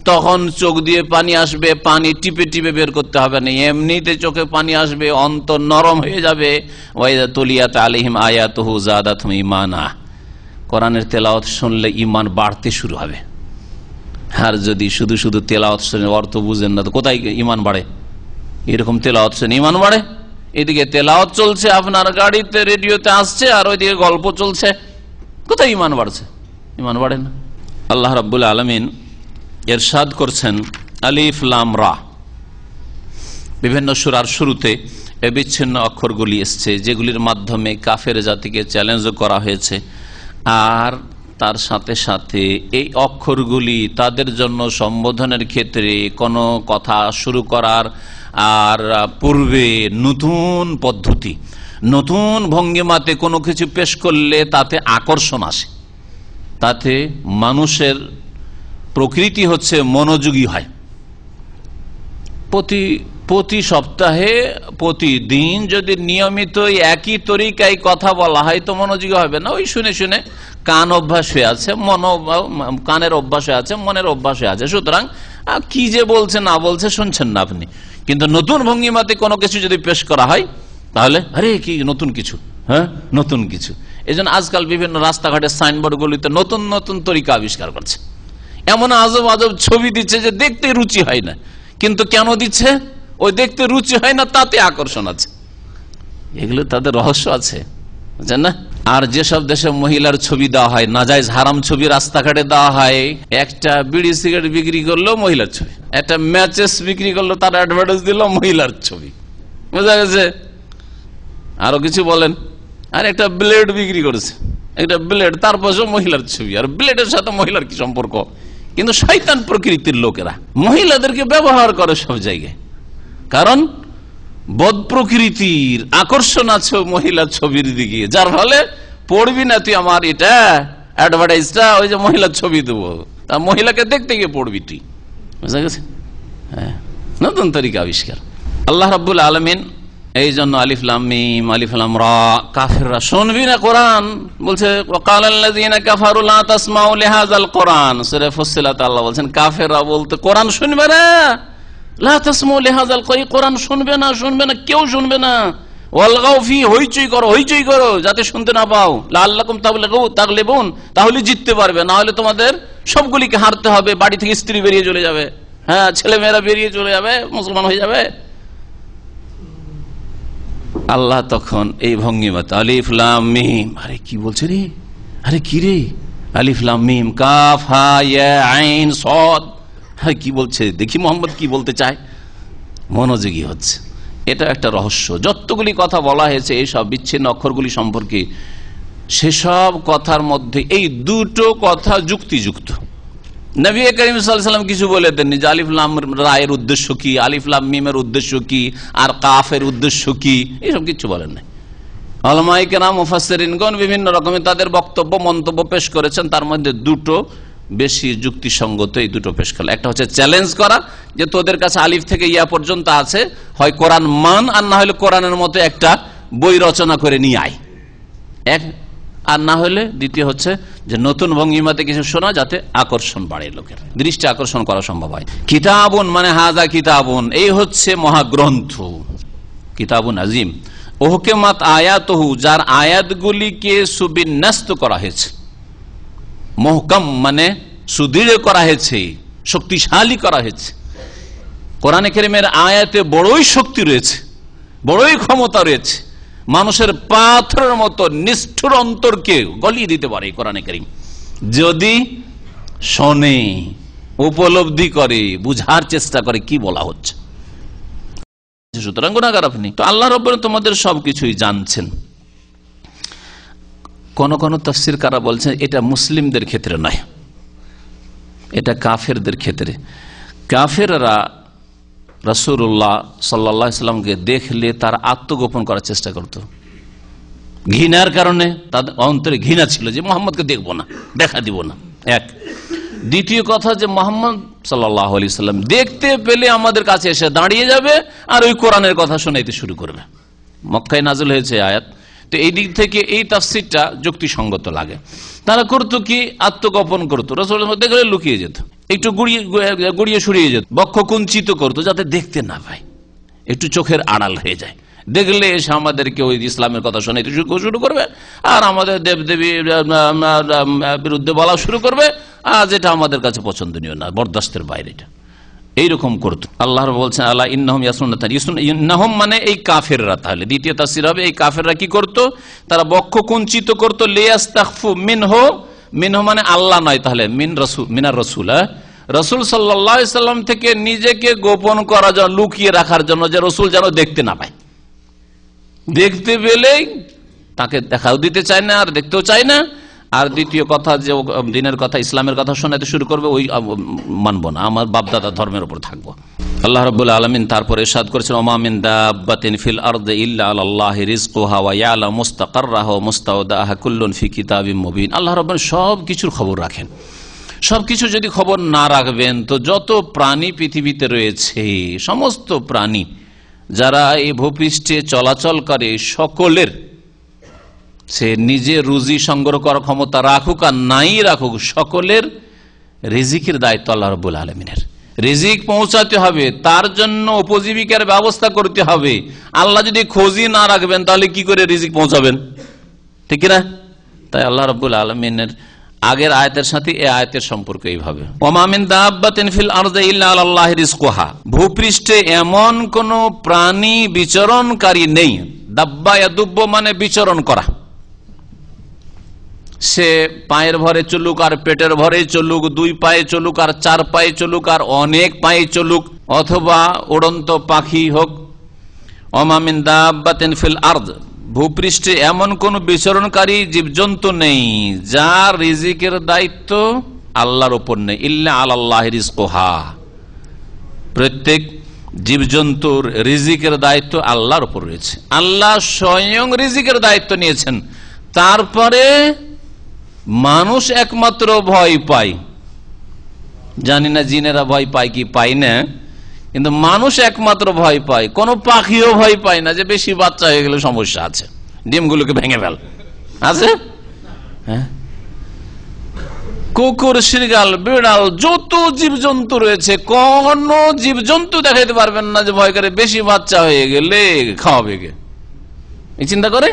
তখন চোখ দিয়ে পানি আসবে, পানি টিপে টিপে বের করতে হবে না, এমনিতে চোখে পানি আসবে, অন্তর নরম হয়ে যাবে। ওয়াইযা তুলিয়াত আলাইহিম আয়াতুহু যাদাতহুম ঈমানা, কোরআনের তেলাওয়াত শুনলে ঈমান বাড়তে শুরু হবে। আর যদি শুধু শুধু তেলাওয়াত শুনে অর্থ বুঝেন না, তো কোথায় ঈমান বাড়ে? এরকম তেলাওয়াত শুনে ঈমান বাড়ে? এদিকে তেলাওয়াত চলছে আপনার গাড়িতে, রেডিওতে আসছে, আর ওইদিকে গল্প চলছে, কোথায় ঈমান বাড়ছে? ঈমান বাড়ে না। আল্লাহ রাব্বুল আলামিন ইরশাদ করছেন, আলিফ লাম রা। বিভিন্ন সূরার শুরুতে এই বিচ্ছিন্ন অক্ষরগুলি এসছে, যেগুলির মাধ্যমে কাফের জাতিকে চ্যালেঞ্জ করা হয়েছে। আর তার সাথে সাথে এই অক্ষরগুলি তাদের জন্য সম্বোধনের ক্ষেত্রে কোনো কথা শুরু করার আর পূর্বে নতুন পদ্ধতি, নতুন ভঙ্গিমাতে কোনো কিছু পেশ করলে তাতে আকর্ষণ আসে, তাতে মানুষের প্রকৃতি হচ্ছে মনোযোগী হয়। প্রতি সপ্তাহে প্রতিদিন যদি নিয়মিত একই তরিকায় কথা বলা হয় তো মনোযোগী হবে না। ওই শুনে শুনে কান অভ্যাস হয়ে আছে, কানের অভ্যাস হয়ে আছে, মনের অভ্যাস হয়ে আছে। সুতরাং কি যে বলছে না বলছে শুনছেন না আপনি। কিন্তু নতুন ভঙ্গিমাতে কোনো কিছু যদি পেশ করা হয় তাহলে আরে কি নতুন কিছু, হ্যাঁ নতুন কিছু। এই জন্য আজকাল বিভিন্ন রাস্তাঘাটের সাইনবোর্ডগুলিতে নতুন নতুন তরিকা আবিষ্কার করছে, এমন আজব আজব ছবি দিচ্ছে যে দেখতে রুচি হয় না। কিন্তু কেন দিচ্ছে? ওই দেখতে রুচি হয় না তাতে আকর্ষণ আছে। এগুলো তাদের রহস্য আছে, বুঝছেন না? আর যেসব দেশে মহিলার ছবি দেওয়া হয়, নাজায়েজ হারাম ছবি রাস্তাঘাটে দেওয়া হয়, একটা বিড়ি সিগারেট বিক্রি করলো মহিলার ছবি, একটা ম্যাচেস বিক্রি করলো তার অ্যাডভার্টাইজ দিল মহিলার ছবি, বোঝা গেছে? আরো কিছু বলেন, আর একটা ব্লেড বিক্রি করেছে, একটা ব্লেড, তার পাশেও মহিলার ছবি। আর ব্লেডের সাথে মহিলার কি সম্পর্ক? কিন্তু শয়তান প্রকৃতির লোকেরা মহিলাদেরকে ব্যবহার করে সব জায়গায়, কারণ বদ প্রকৃতির আকর্ষণ আছে মহিলার ছবির দিকে, যার ফলে পড়বি না তুই আমার এটা অ্যাডভার্টাইজটা, ওই যে মহিলার ছবি দেবো, তা মহিলাকে দেখতে গিয়ে পড়বি তুই, বুঝা গেছে? হ্যাঁ, নতুন তরিকা আবিষ্কার। আল্লাহ রাব্বুল আলামিন এই জন্য আলিফ লাম মিম আলিফ লাম রা, কাফেররা শুনবি না কোরআন বলছে, ওয়াকালাল্লাযীনা কাফারু লা তাসমাউ লিহাযাল কোরআন। সূরা ফুসসিলাত আল্লাহ বলছেন কাফেররা বলতে কোরআন শুনবে না, লা তাসমাউ লিহাযাল কোরআন শুনবে না, শুনবে না, কেউ শুনবে না। ওয়ালগাউ ফি, হইচই করো যাতে শুনতে না পাও। লাআল্লাকুম তাগলিবুন, তাহলে জিততে পারবে, না হলে তোমাদের সবগুলিকে হারতে হবে। বাড়ি থেকে স্ত্রী বেরিয়ে চলে যাবে, হ্যাঁ ছেলে মেয়েরা বেরিয়ে চলে যাবে, মুসলমান হয়ে যাবে। আল্লাহ তখন এই ভঙ্গিমাতে আলিফ লাম মিম, আরে কি বলছে রে, আরে কি রে, আলিফ লাম মিম কাফ হা ইয়া আইন সাদ, হ্যাঁ কি বলছে দেখি, মোহাম্মদ কি বলতে চায়, মনোযোগী হচ্ছে। এটা একটা রহস্য। যতগুলি কথা বলা হয়েছে এইসব বিচ্ছিন্ন অক্ষরগুলি সম্পর্কে, সেসব কথার মধ্যে এই দুটো কথা যুক্তিযুক্ত। নবী করিম সাল্লাল্লাহু আলাইহি ওয়াসাল্লাম কিছু বলে দেননি যে আলিফ লাম রায়ের উদ্দেশ্য কি, আলিফ লাম মিমের উদ্দেশ্য কি, আর কাফের উদ্দেশ্য কি, এইসব কিছু বলেন নাই। উলামায়ে কেরাম মুফাসসিরিনগণ বিভিন্ন রকমের তাদের বক্তব্য মন্তব্য পেশ করেছেন, তার মধ্যে দুটো বেশি যুক্তিসঙ্গত, এই দুটো পেশ করলো। একটা হচ্ছে চ্যালেঞ্জ করা, যে তোদের কাছে আলিফ থেকে ইয়া পর্যন্ত আছে, হয় কোরআন মান, আর না হলে কোরআনের মতো একটা বই রচনা করে নিয়ে আয়, এক। আর না হলে দ্বিতীয় হচ্ছে যে নতুন ভঙ্গিমাতে কিছু শোনা, যাতে আকর্ষণ বাড়ে, লোকের দৃষ্টি আকর্ষণ করা সম্ভব হয়। কিতাবুন মানে হাজা কিতাবুন, এই হচ্ছে মহাগ্রন্থ, কিতাবুন আজিম। ওহকেমাত আয়াতহু, যার আয়াতগুলিকে সুবিন্যস্ত করা হয়েছে, মহকাম মানে সুদৃঢ় করা হয়েছে, শক্তিশালী করা হয়েছে। কোরআনে কারীমের আয়াতে বড়ই শক্তি রয়েছে, বড়ই ক্ষমতা রয়েছে, মানুষের পাথরের মতো নিষ্ঠুর অন্তরকে গলিয়ে দিতে পারে কোরআনে কারীম, যদি শোনে, উপলব্ধি করে, বুঝার চেষ্টা করে কি বলা হচ্ছে। সুতরাং গুনাহগার আপনি, তো আল্লাহ রাব্বুল তোমাদের সবকিছুই জানছেন। কোন কোন তাফসীরকাররা বলছেন এটা মুসলিমদের ক্ষেত্রে নয়, এটা কাফেরদের ক্ষেত্রে। কাফেররা রাসূলুল্লাহ সাল্লাল্লাহু আলাইহি ওয়াসাল্লামকে দেখলে তার আত্মগোপন করার চেষ্টা করত, ঘৃণার কারণে। তাদের অন্তরে ঘৃণা ছিল যে মুহাম্মদকে দেখবো না, দেখা দিব না, এক। দ্বিতীয় কথা যে মুহাম্মদ সাল্লাল্লাহু আলাইহি ওয়াসাল্লাম দেখতে পেলে আমাদের কাছে এসে দাঁড়িয়ে যাবে আর ওই কোরআনের কথা শোনাইতে শুরু করবে। মক্কায় নাযিল হয়েছে আয়াত, তো এই দিক থেকে এই তাফসীরটা যুক্তিসঙ্গত লাগে। তারা করতো কি, আত্মগোপন করতো, রাসূলের মধ্যে গেলে লুকিয়ে যেত, একটু গুড়িয়ে সরিয়ে যেত, বক্ষ কুঞ্চিত করতো যাতে দেখতে না পায়, একটু চোখের আড়াল হয়ে যায়। দেখলে এসে আমাদেরকে ওই ইসলামের কথা শোনাইতে শুরু করবে আর আমাদের দেবদেবীর বিরুদ্ধে বলা শুরু করবে, আর যেটা আমাদের কাছে পছন্দনীয় না, বরদাস্তের বাইরে, এটা এইরকম করতো। আল্লাহ বলছেন আল্লাহ ইন্নাহুম ইন্নাহুম মানে এই কাফেররা। তাহলে দ্বিতীয় তাফসীর হবে এই কাফেররা কি করতো, তারা বক্ষ কুঞ্চিত করতো, লিয়াস্তাখফু মিনহু, মিনহু মানে আল্লাহ নয়, তাহলে মিনার রাসূল, রাসূল সাল্লাল্লাহু আলাইহি সাল্লাম থেকে নিজেকে গোপন করার জন্য, লুকিয়ে রাখার জন্য, যে রাসূল যেন দেখতে না পায়। দেখতে পেলেই তাকে দেখাও দিতে চায় না, আর দেখতেও চায় না। আর দ্বিতীয় কথা যে দিনের কথা, ইসলামের কথা শোনাতে শুরু করবে, ওই মানবো না, আমার বাপদাদা ধর্মের উপর থাকবো। আল্লাহ রাব্বুল আলামিন তারপরে ইরশাদ করেছেন, ওমা মিন দাব্বাতিন ফিল আরদি ইল্লা আলাল্লাহি রিজকুহা ওয়া ইয়ালামু মুস্তাকাররাহা ওয়া মুস্তাওদাহা কুল্লুন ফি কিতাবিম মুবিন। আল্লাহ রাব্বুল সব কিছুর খবর রাখেন, সবকিছু যদি খবর না রাখবেন তো যত প্রাণী পৃথিবীতে রয়েছে, সমস্ত প্রাণী যারা এই ভূপৃষ্ঠে চলাচল করে, সকলের সে নিজে রুজি সংগ্রহ করার ক্ষমতা রাখুক আর নাই রাখুক, সকলের রিজিকের দায়িত্ব আল্লাহ রাব্বুল আলামিনের। রিজিক পৌঁছাতে হবে, তার জন্য উপজীবিকার ব্যবস্থা করতে হবে। আল্লাহ যদি খোঁজই না রাখবেন তাহলে কি করে রিজিক পৌঁছাবেন, ঠিক না? তাই আল্লাহ রাব্বুল আলামিনের আগের আয়াতের সাথে এই আয়াতের সম্পর্ক এইভাবে, ওমা মিন দাব্বাতিন ফিল আরদি ইল্লা আলাল্লাহি রিজকুহা, ভূপৃষ্ঠে এমন কোন প্রাণী বিচরণকারী নেই। দাব্বা ইয়াদুব্বু মানে বিচরণ করা, সে পায়ের ভরে চলুক আর পেটের ভরে চলুক, 2 পায়ে চলুক আর 4 পায়ে চলুক আর অনেক পায়ে চলুক, অথবা উড়ন্ত পাখি হোক। ওমা মিন দাব্বাতিন ফিল আরদ, ভূপৃষ্ঠে এমন কোন বিচরণকারী জীবজন্তু নেই যার রিজিকের দায়িত্ব আল্লাহর উপর নেই। ইল্লা আলাল্লাহি রিজকুহা, প্রত্যেক জীবজন্তুর রিজিকের দায়িত্ব আল্লাহর উপর রয়েছে। আল্লাহ স্বয়ং রিজিকের দায়িত্ব নিয়েছেন। তারপরে মানুষ একমাত্র ভয় পায়, জানি না জিনেরা ভয় পায় কি পায় না, কিন্তু মানুষ একমাত্র ভয় পায়। কোন পাখিও ভয় পায় না যে বেশি বাচ্চা হয়ে গেলে সমস্যা আছে, ডিমগুলোকে ভেঙে ফেল আছে। হ্যাঁ, কুকুর, শৃগাল, বিড়াল, যত জীবজন্তু রয়েছে, কোন জীবজন্তু দেখাইতে পারবেন না যে ভয় করে বেশি বাচ্চা হয়ে গেলে খাওয়াবে কে, এই চিন্তা করে?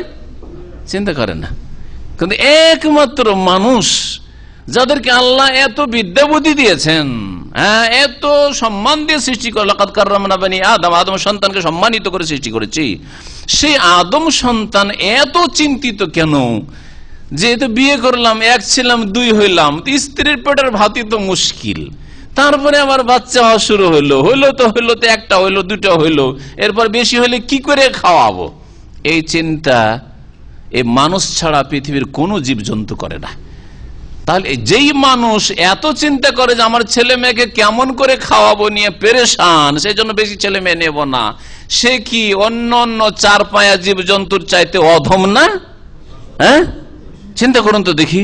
চিন্তা করে না। কিন্তু একমাত্র মানুষ, যাদেরকে আল্লাহ এত বিদ্যা বুদ্ধি দিয়েছেন, হ্যাঁ, এত সম্মান দিয়ে সৃষ্টি করে, লাকাদ কাররামনা বানি আদম, আদম সন্তানকে সম্মানিত করে সৃষ্টি করেছি, সেই আদম সন্তান এত চিন্তিত কেন যে তো বিয়ে করলাম, 1 ছিলাম 2 হইলাম, স্ত্রীর পেটের ভাতই তো মুশকিল, তারপরে আবার বাচ্চা হওয়া শুরু হইলো, তো 1টা হইলো, 2টা হইলো, এরপর বেশি হইলে কি করে খাওয়াবো? এই চিন্তা এই মানুষ ছাড়া পৃথিবীর কোন জীবজন্তু করে না। তাহলে যেই মানুষ এত চিন্তা করে যে আমার ছেলে মেয়েকে কেমন করে খাওয়াবো নিয়ে পেরেশান, সেই জন্য বেশি ছেলে মেয়ে নেব না, সে কি অন্য অন্য 4 পায়া জীবজন্তুর চাইতে অধম না? হ্যাঁ, চিন্তা করুন তো দেখি,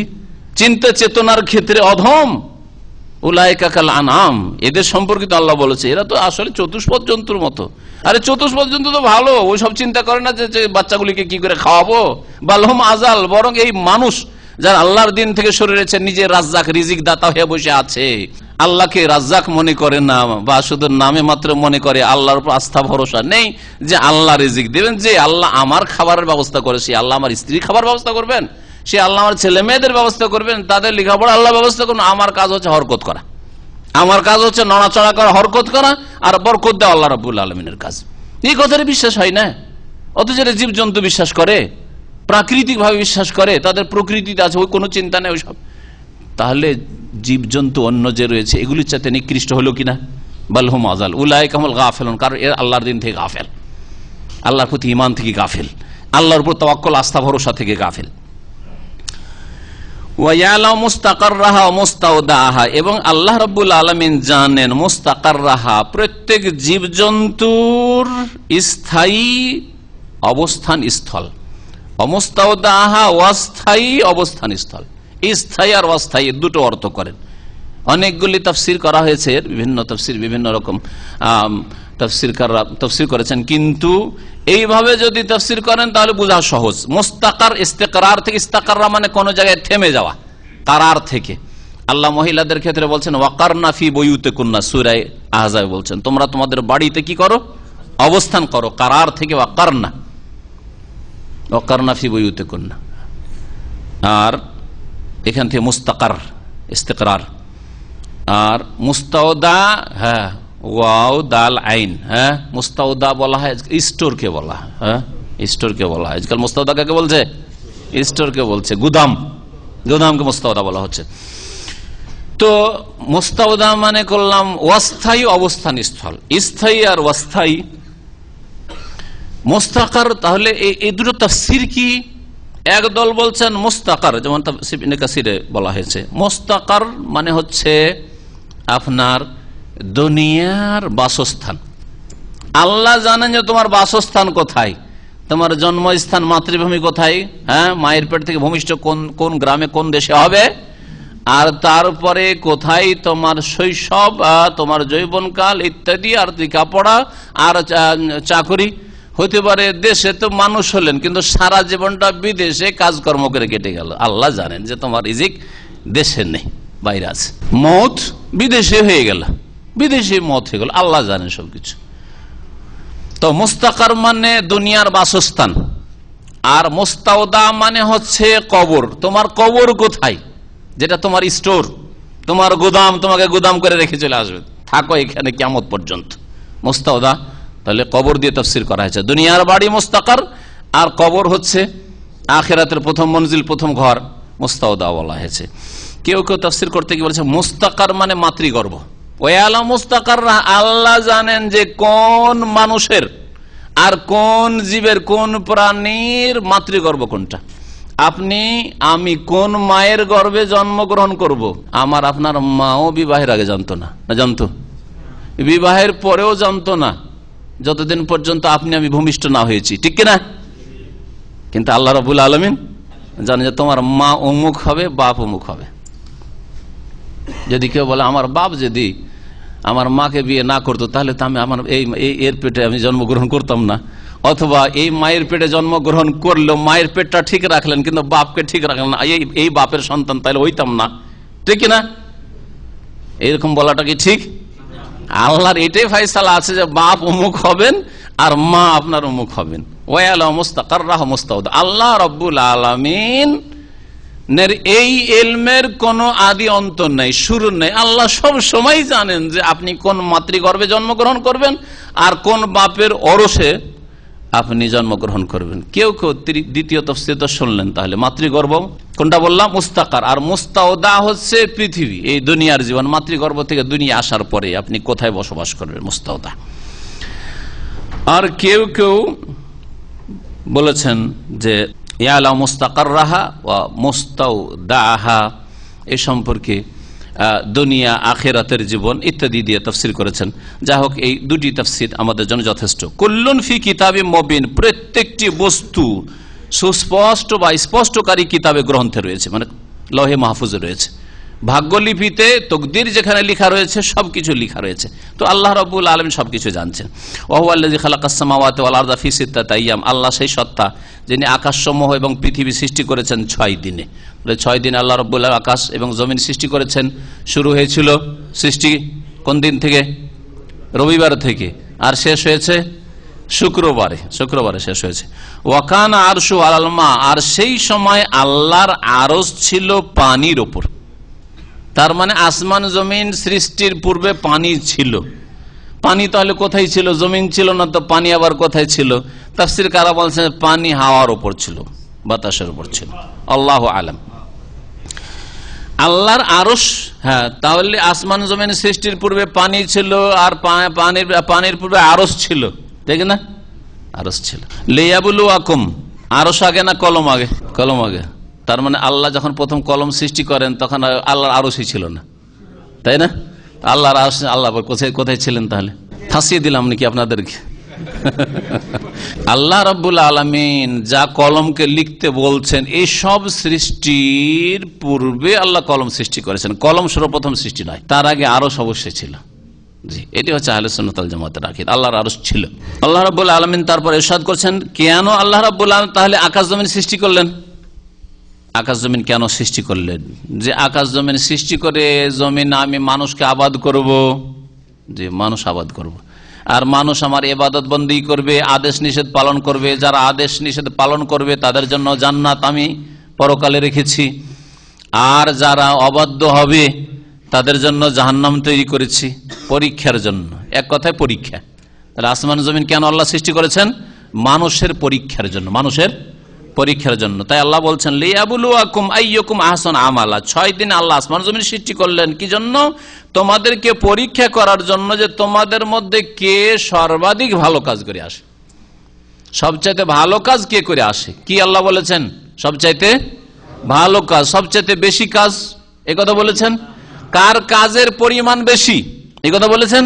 চিন্তা চেতনার ক্ষেত্রে অধম। উলাইকা কাল আনআম, এদের সম্পর্কিত আল্লাহ বলেছে এরা তো আসলে চতুষ্পদ জন্তুর মতো। আরে চতুষ্পদ জন্তু তো ভালো, ওই সব চিন্তা করে না যে বাচ্চাগুলিকে কি করে খাওয়াবো। বালহুম আজাল, বরং এই মানুষ যারা আল্লাহর দিন থেকে সরে রয়েছে, নিজে রাজ্জাক রিজিক দাতা হয়ে বসে আছে, আল্লাহকে রাজ্জাক মনে করে না, বা শুধু নামে মাত্র মনে করে, আল্লাহর উপর আস্থা ভরসা নেই যে আল্লাহ রিজিক দেবেন, যে আল্লাহ আমার খাবারের ব্যবস্থা করেছে, আল্লাহ আমার স্ত্রীর খাবার ব্যবস্থা করবেন, সে আল্লাহ আমার ছেলে মেয়েদের ব্যবস্থা করবেন, তাদের লেখাপড়া আল্লাহ ব্যবস্থা করবেন। আমার কাজ হচ্ছে হরকত করা, আমার কাজ হচ্ছে নড়াচড়া করা, হরকত করা, আর বরকত দেওয়া আল্লাহ রাব্বুল আলামিনের কাজ। এই কথাটা বিশ্বাস হয় না, অথচ জীবজন্তু বিশ্বাস করে, প্রাকৃতিক ভাবে বিশ্বাস করে, তাদের প্রকৃতিতে আছে, ওই কোনো চিন্তা নেই ওইসব। তাহলে জীবজন্তু অন্য যে রয়েছে এগুলির চাইতে নিকৃষ্ট হলো কিনা? বালহুম আজাল উলাইকা হুমুল গাফিলুন, কারণ এর আল্লাহর দিন থেকে গাফেল, আল্লাহর প্রতি ঈমান থেকে গাফেল, আল্লাহর উপর তাওয়াক্কুল আস্থা ভরসা থেকে গাফেল। এবং আল্লাহ রাব্বুল আলামিন জানেন মুস্তাকাররাহা, প্রত্যেক জীবজন্তুর স্থায়ী অবস্থান স্থল, অমুস্তাওদাহা অস্থায়ী অবস্থান স্থল। স্থায়ী আর অস্থায়ী দুটো অর্থ করেন। অনেকগুলি তাফসির করা হয়েছে, বিভিন্ন তাফসির বিভিন্ন রকম তাফসিরকাররা তাফসির করেছেন, কিন্তু এইভাবে যদি তাফসির করেন তাহলে বোঝা সহজ। মুস্তাকার ইস্তেকরার থেকে, ইস্তাকাররা মানে কোন জায়গায় থেমে যাওয়া, কারার থেকে। আল্লাহ মহিলাদের ক্ষেত্রে বলছেন ওয়াকারনা ফি বুয়ুতিকুন্না, সূরা আহজাব বলছেন তোমরা তোমাদের বাড়িতে কি করো? অবস্থান করো। কারার থেকে ওয়াকারনা, ওয়াকারনা ফি বুয়ুতিকুন্না। আর এখান থেকে মুস্তাকার ইস্তেকরার। আর মুস্তাওদা, হ্যাঁ ওয়াও দাল আইন, হ্যাঁ মুস্তাওদা বলা হয় স্টোরকে বলা, হ্যাঁ স্টোরকে বলা হয়। আজকাল মুস্তাওদা কাকে বলছে? স্টোরকে বলছে, গুদাম, গুদামকে মুস্তাওদা বলা হচ্ছে। তো মুস্তাওদা মানে করলাম অস্থায়ী অবস্থান স্থল, স্থায়ী আর অস্থায়ী। মুস্তাকার, তাহলে এই দুটো তাফসীর কি? একদল বলছেন মুস্তাকার, যেমন ইবনে কাসিরে বলা হয়েছে, মুস্তাকার মানে হচ্ছে আপনার দুনিয়ার বাসস্থান। আল্লাহ জানেন যে তোমার বাসস্থান কোথায়, তোমার জন্মস্থান মাতৃভূমি কোথায়, হ্যাঁ মায়ের পেট থেকে ভূমিষ্ঠ কোন কোন গ্রামে কোন দেশে হবে, আর তারপরে কোথায় তোমার শৈশব, তোমার যৌবনকাল ইত্যাদি, আর লেখাপড়া আর চাকরি হতে পারে। দেশে তো মানুষ হলেন, কিন্তু সারা জীবনটা বিদেশে কাজকর্ম করে কেটে গেল। আল্লাহ জানেন যে তোমার রিজিক দেশে নেই, বাইরে আছে। মত বিদেশে হয়ে গেল, বিদেশে মত হয়ে গেল, আল্লাহ জানেন সবকিছু। তো মুস্তাকার মানে দুনিয়ার বাসস্থান, আর মুস্তাওদা মানে হচ্ছে কবর। তোমার কবর কোথায়, যেটা তোমার স্টোর, তোমার গোদাম, তোমাকে গোদাম করে রেখে চলে আসবে, থাকো এখানে কিয়ামত পর্যন্ত। মুস্তাওদা তাহলে কবর দিয়ে তাফসীর করা হয়েছে। দুনিয়ার বাড়ি মুস্তাকার, আর কবর হচ্ছে আখিরাতের প্রথম মঞ্জিল, প্রথম ঘর, মুস্তাওদা বলা হয়েছে। কেউ কেউ তাফসীর করতে গিয়ে বলেছে মুস্তাকার মানে মাতৃগর্ভ। ওয়ালা মুস্তাকার, আল্লাহ জানেন যে কোন মানুষের আর কোন জীবের, কোন প্রাণীর মাতৃগর্ভ কোনটা। আপনি আমি কোন মায়ের গর্ভে জন্মগ্রহণ করব, আমার আপনার মাও বিবাহের আগে জানতো না, জানতো, বিবাহের পরেও জানতো না, যতদিন পর্যন্ত আপনি আমি ভূমিষ্ঠ না হয়েছি, ঠিক কিনা? কিন্তু আল্লাহ রাব্বুল আলামিন জানেন যে তোমার মা অমুক হবে, বাপ অমুক হবে। যদি কেউ বলে আমার বাপ যদি আমার মাকে বিয়ে না করতো, তাহলে তো আমি আমার এর পেটে আমি জন্মগ্রহণ করতাম না। অথবা এই মায়ের পেটে জন্মগ্রহণ করলেও মায়ের পেটটা ঠিক রাখলেন, কিন্তু বাপকে ঠিক রাখলেন না, এই বাপের সন্তান, তাহলে হইতাম না, ঠিক কিনা? এরকম বলাটা কি ঠিক? আল্লাহর এটাই ফায়সালা আছে যে বাপ অমুক হবেন আর মা আপনার অমুক হবেন। ওয়ালা মুস্তাকাররাহ মুস্তাওদা। আল্লাহ রাব্বুল আলামিন এই ইলমের কোন আদি অন্ত নেই, শুরু নেই। আল্লাহ সব সময় জানেন যে আপনি কোন মাতৃগর্ভে জন্মগ্রহণ করবেন আর কোন বাপের ওরসে আপনি জন্মগ্রহণ করবেন। কেউ কেউ দ্বিতীয় তাফসীর তো শুনলেন, তাহলে মাতৃগর্ভ কোনটা বললাম? মুস্তাকার। আর মুস্তাওদা হচ্ছে পৃথিবী, এই দুনিয়ার জীবন। মাতৃগর্ভ থেকে দুনিয়া আসার পরে আপনি কোথায় বসবাস করবেন, মুস্তাওদা। আর কেউ কেউ বলেছেন যে ইয়ালা মুস্তাকাররাহা ওয়া মুস্তাওদাহা, এ সম্পর্কে দুনিয়া আখিরাতের জীবন ইত্যাদি দিয়ে তাফসীর করেছেন। যা হোক, এই দুটি তাফসীর আমাদের জন্য যথেষ্ট। কুল্লুন ফি কিতাবিম মুবিন, প্রত্যেকটি বস্তু সুস্পষ্ট বা স্পষ্টকারী কিতাবে, গ্রন্থে রয়েছে, মানে লৌহে মাহফুজে রয়েছে। ভাগ্যলিপিতে তকদির যেখানে লেখা রয়েছে সবকিছু লেখা রয়েছে। তো আল্লাহ রাব্বুল আলামিন সবকিছু জানছেন। ওয়া হুয়াল্লাযী খালাকাস সামাওয়াতি ওয়াল আরদা ফি সিত্তাতি আইয়াম, আল্লাহ সেই সত্তা যিনি আকাশসমূহ এবং পৃথিবী সৃষ্টি করেছেন 6 দিনে। 6 দিনে আল্লাহ রাব্বুল আলামিন আকাশ এবং জমিন সৃষ্টি করেছেন। শুরু হয়েছিল সৃষ্টি কোন দিন থেকে? রবিবার থেকে, আর শেষ হয়েছে শুক্রবারে, শুক্রবারে শেষ হয়েছে। ওয়া কানা আরশু আলাল মা, আর সেই সময় আল্লাহর আরশ ছিল পানির উপর। তার মানে আসমান জমিন সৃষ্টির পূর্বে পানি ছিল। পানি তাহলে কোথায় ছিল? জমিন ছিল না তো পানি আবার কোথায় ছিল? তাফসীরকাররা বলছেন পানি হাওয়ার উপর ছিল, বাতাসের উপর ছিল। আল্লাহু আলাম। আল্লাহর আরশ, হ্যাঁ, তাহলে আসমান জমিন সৃষ্টির পূর্বে পানি ছিল, আর পানির পূর্বে আরশ ছিল, ঠিক না? আরশ ছিল। লিয়াবলুয়াকুম, আরশ আগে না কলম আগে? কলম আগে। তার মানে আল্লাহ যখন প্রথম কলম সৃষ্টি করেন তখন আল্লাহর আরশই ছিল না, তাই না? আল্লাহর আরশ, আল্লাহ কোথায় ছিলেন তাহলে? ফাঁসিয়ে দিলাম নাকি আপনাদেরকে? আল্লাহ রাব্বুল আলামিন যা কলমকে লিখতে বলছেন, এই সব সৃষ্টির পূর্বে আল্লাহ কলম সৃষ্টি করেছেন। কলম সর্বপ্রথম সৃষ্টি নয়, তার আগে আরশ অবশ্যই ছিল। জি, এটি হচ্ছে আহলে সুন্নাত ওয়াল জামাতের আকীদা, আল্লাহর আরশ ছিল। আল্লাহ রাব্বুল আলামিন তারপর ইরশাদ করছেন, কেন আল্লাহ রাব্বুল আলামিন তাহলে আকাশ জমিন সৃষ্টি করলেন? আকাশ জমিন কেন সৃষ্টি করলেন? যে আকাশ জমিন সৃষ্টি করে জমিন আমি মানুষকে আবাদ করব, যে মানুষ আবাদ করব, আর মানুষ আমার ইবাদত বন্দেগী করবে, আদেশ নিষেধ পালন করবে। যারা আদেশ নিষেধ পালন করবে তাদের জন্য জান্নাত আমি পরকালে রেখেছি, আর যারা অবাধ্য হবে তাদের জন্য জাহান্নাম তৈরি করেছি, পরীক্ষার জন্য। এক কথায় পরীক্ষা। তাহলে আসমান জমিন কেন আল্লাহ সৃষ্টি করেছেন? মানুষের পরীক্ষার জন্য, মানুষের পরীক্ষার জন্য। তাই আল্লাহ বলছেন লিয়াবলুয়াকুম আইয়ুকুম আহসানু আমালা। 6 দিন আল্লাহ আসমান জমিন সৃষ্টি করলেন কি জন্য? তোমাদেরকে পরীক্ষা করার জন্য, যে তোমাদের মধ্যে কে সর্বাধিক ভালো কাজ করে আসে, সবচাইতে ভালো কাজ কে করে আসে। কি আল্লাহ বলেছেন? সবচাইতে ভালো কাজ, সবচাইতে বেশি কাজ, এই কথা বলেছেন। কার কাজের পরিমাণ বেশি, এই কথা বলেছেন।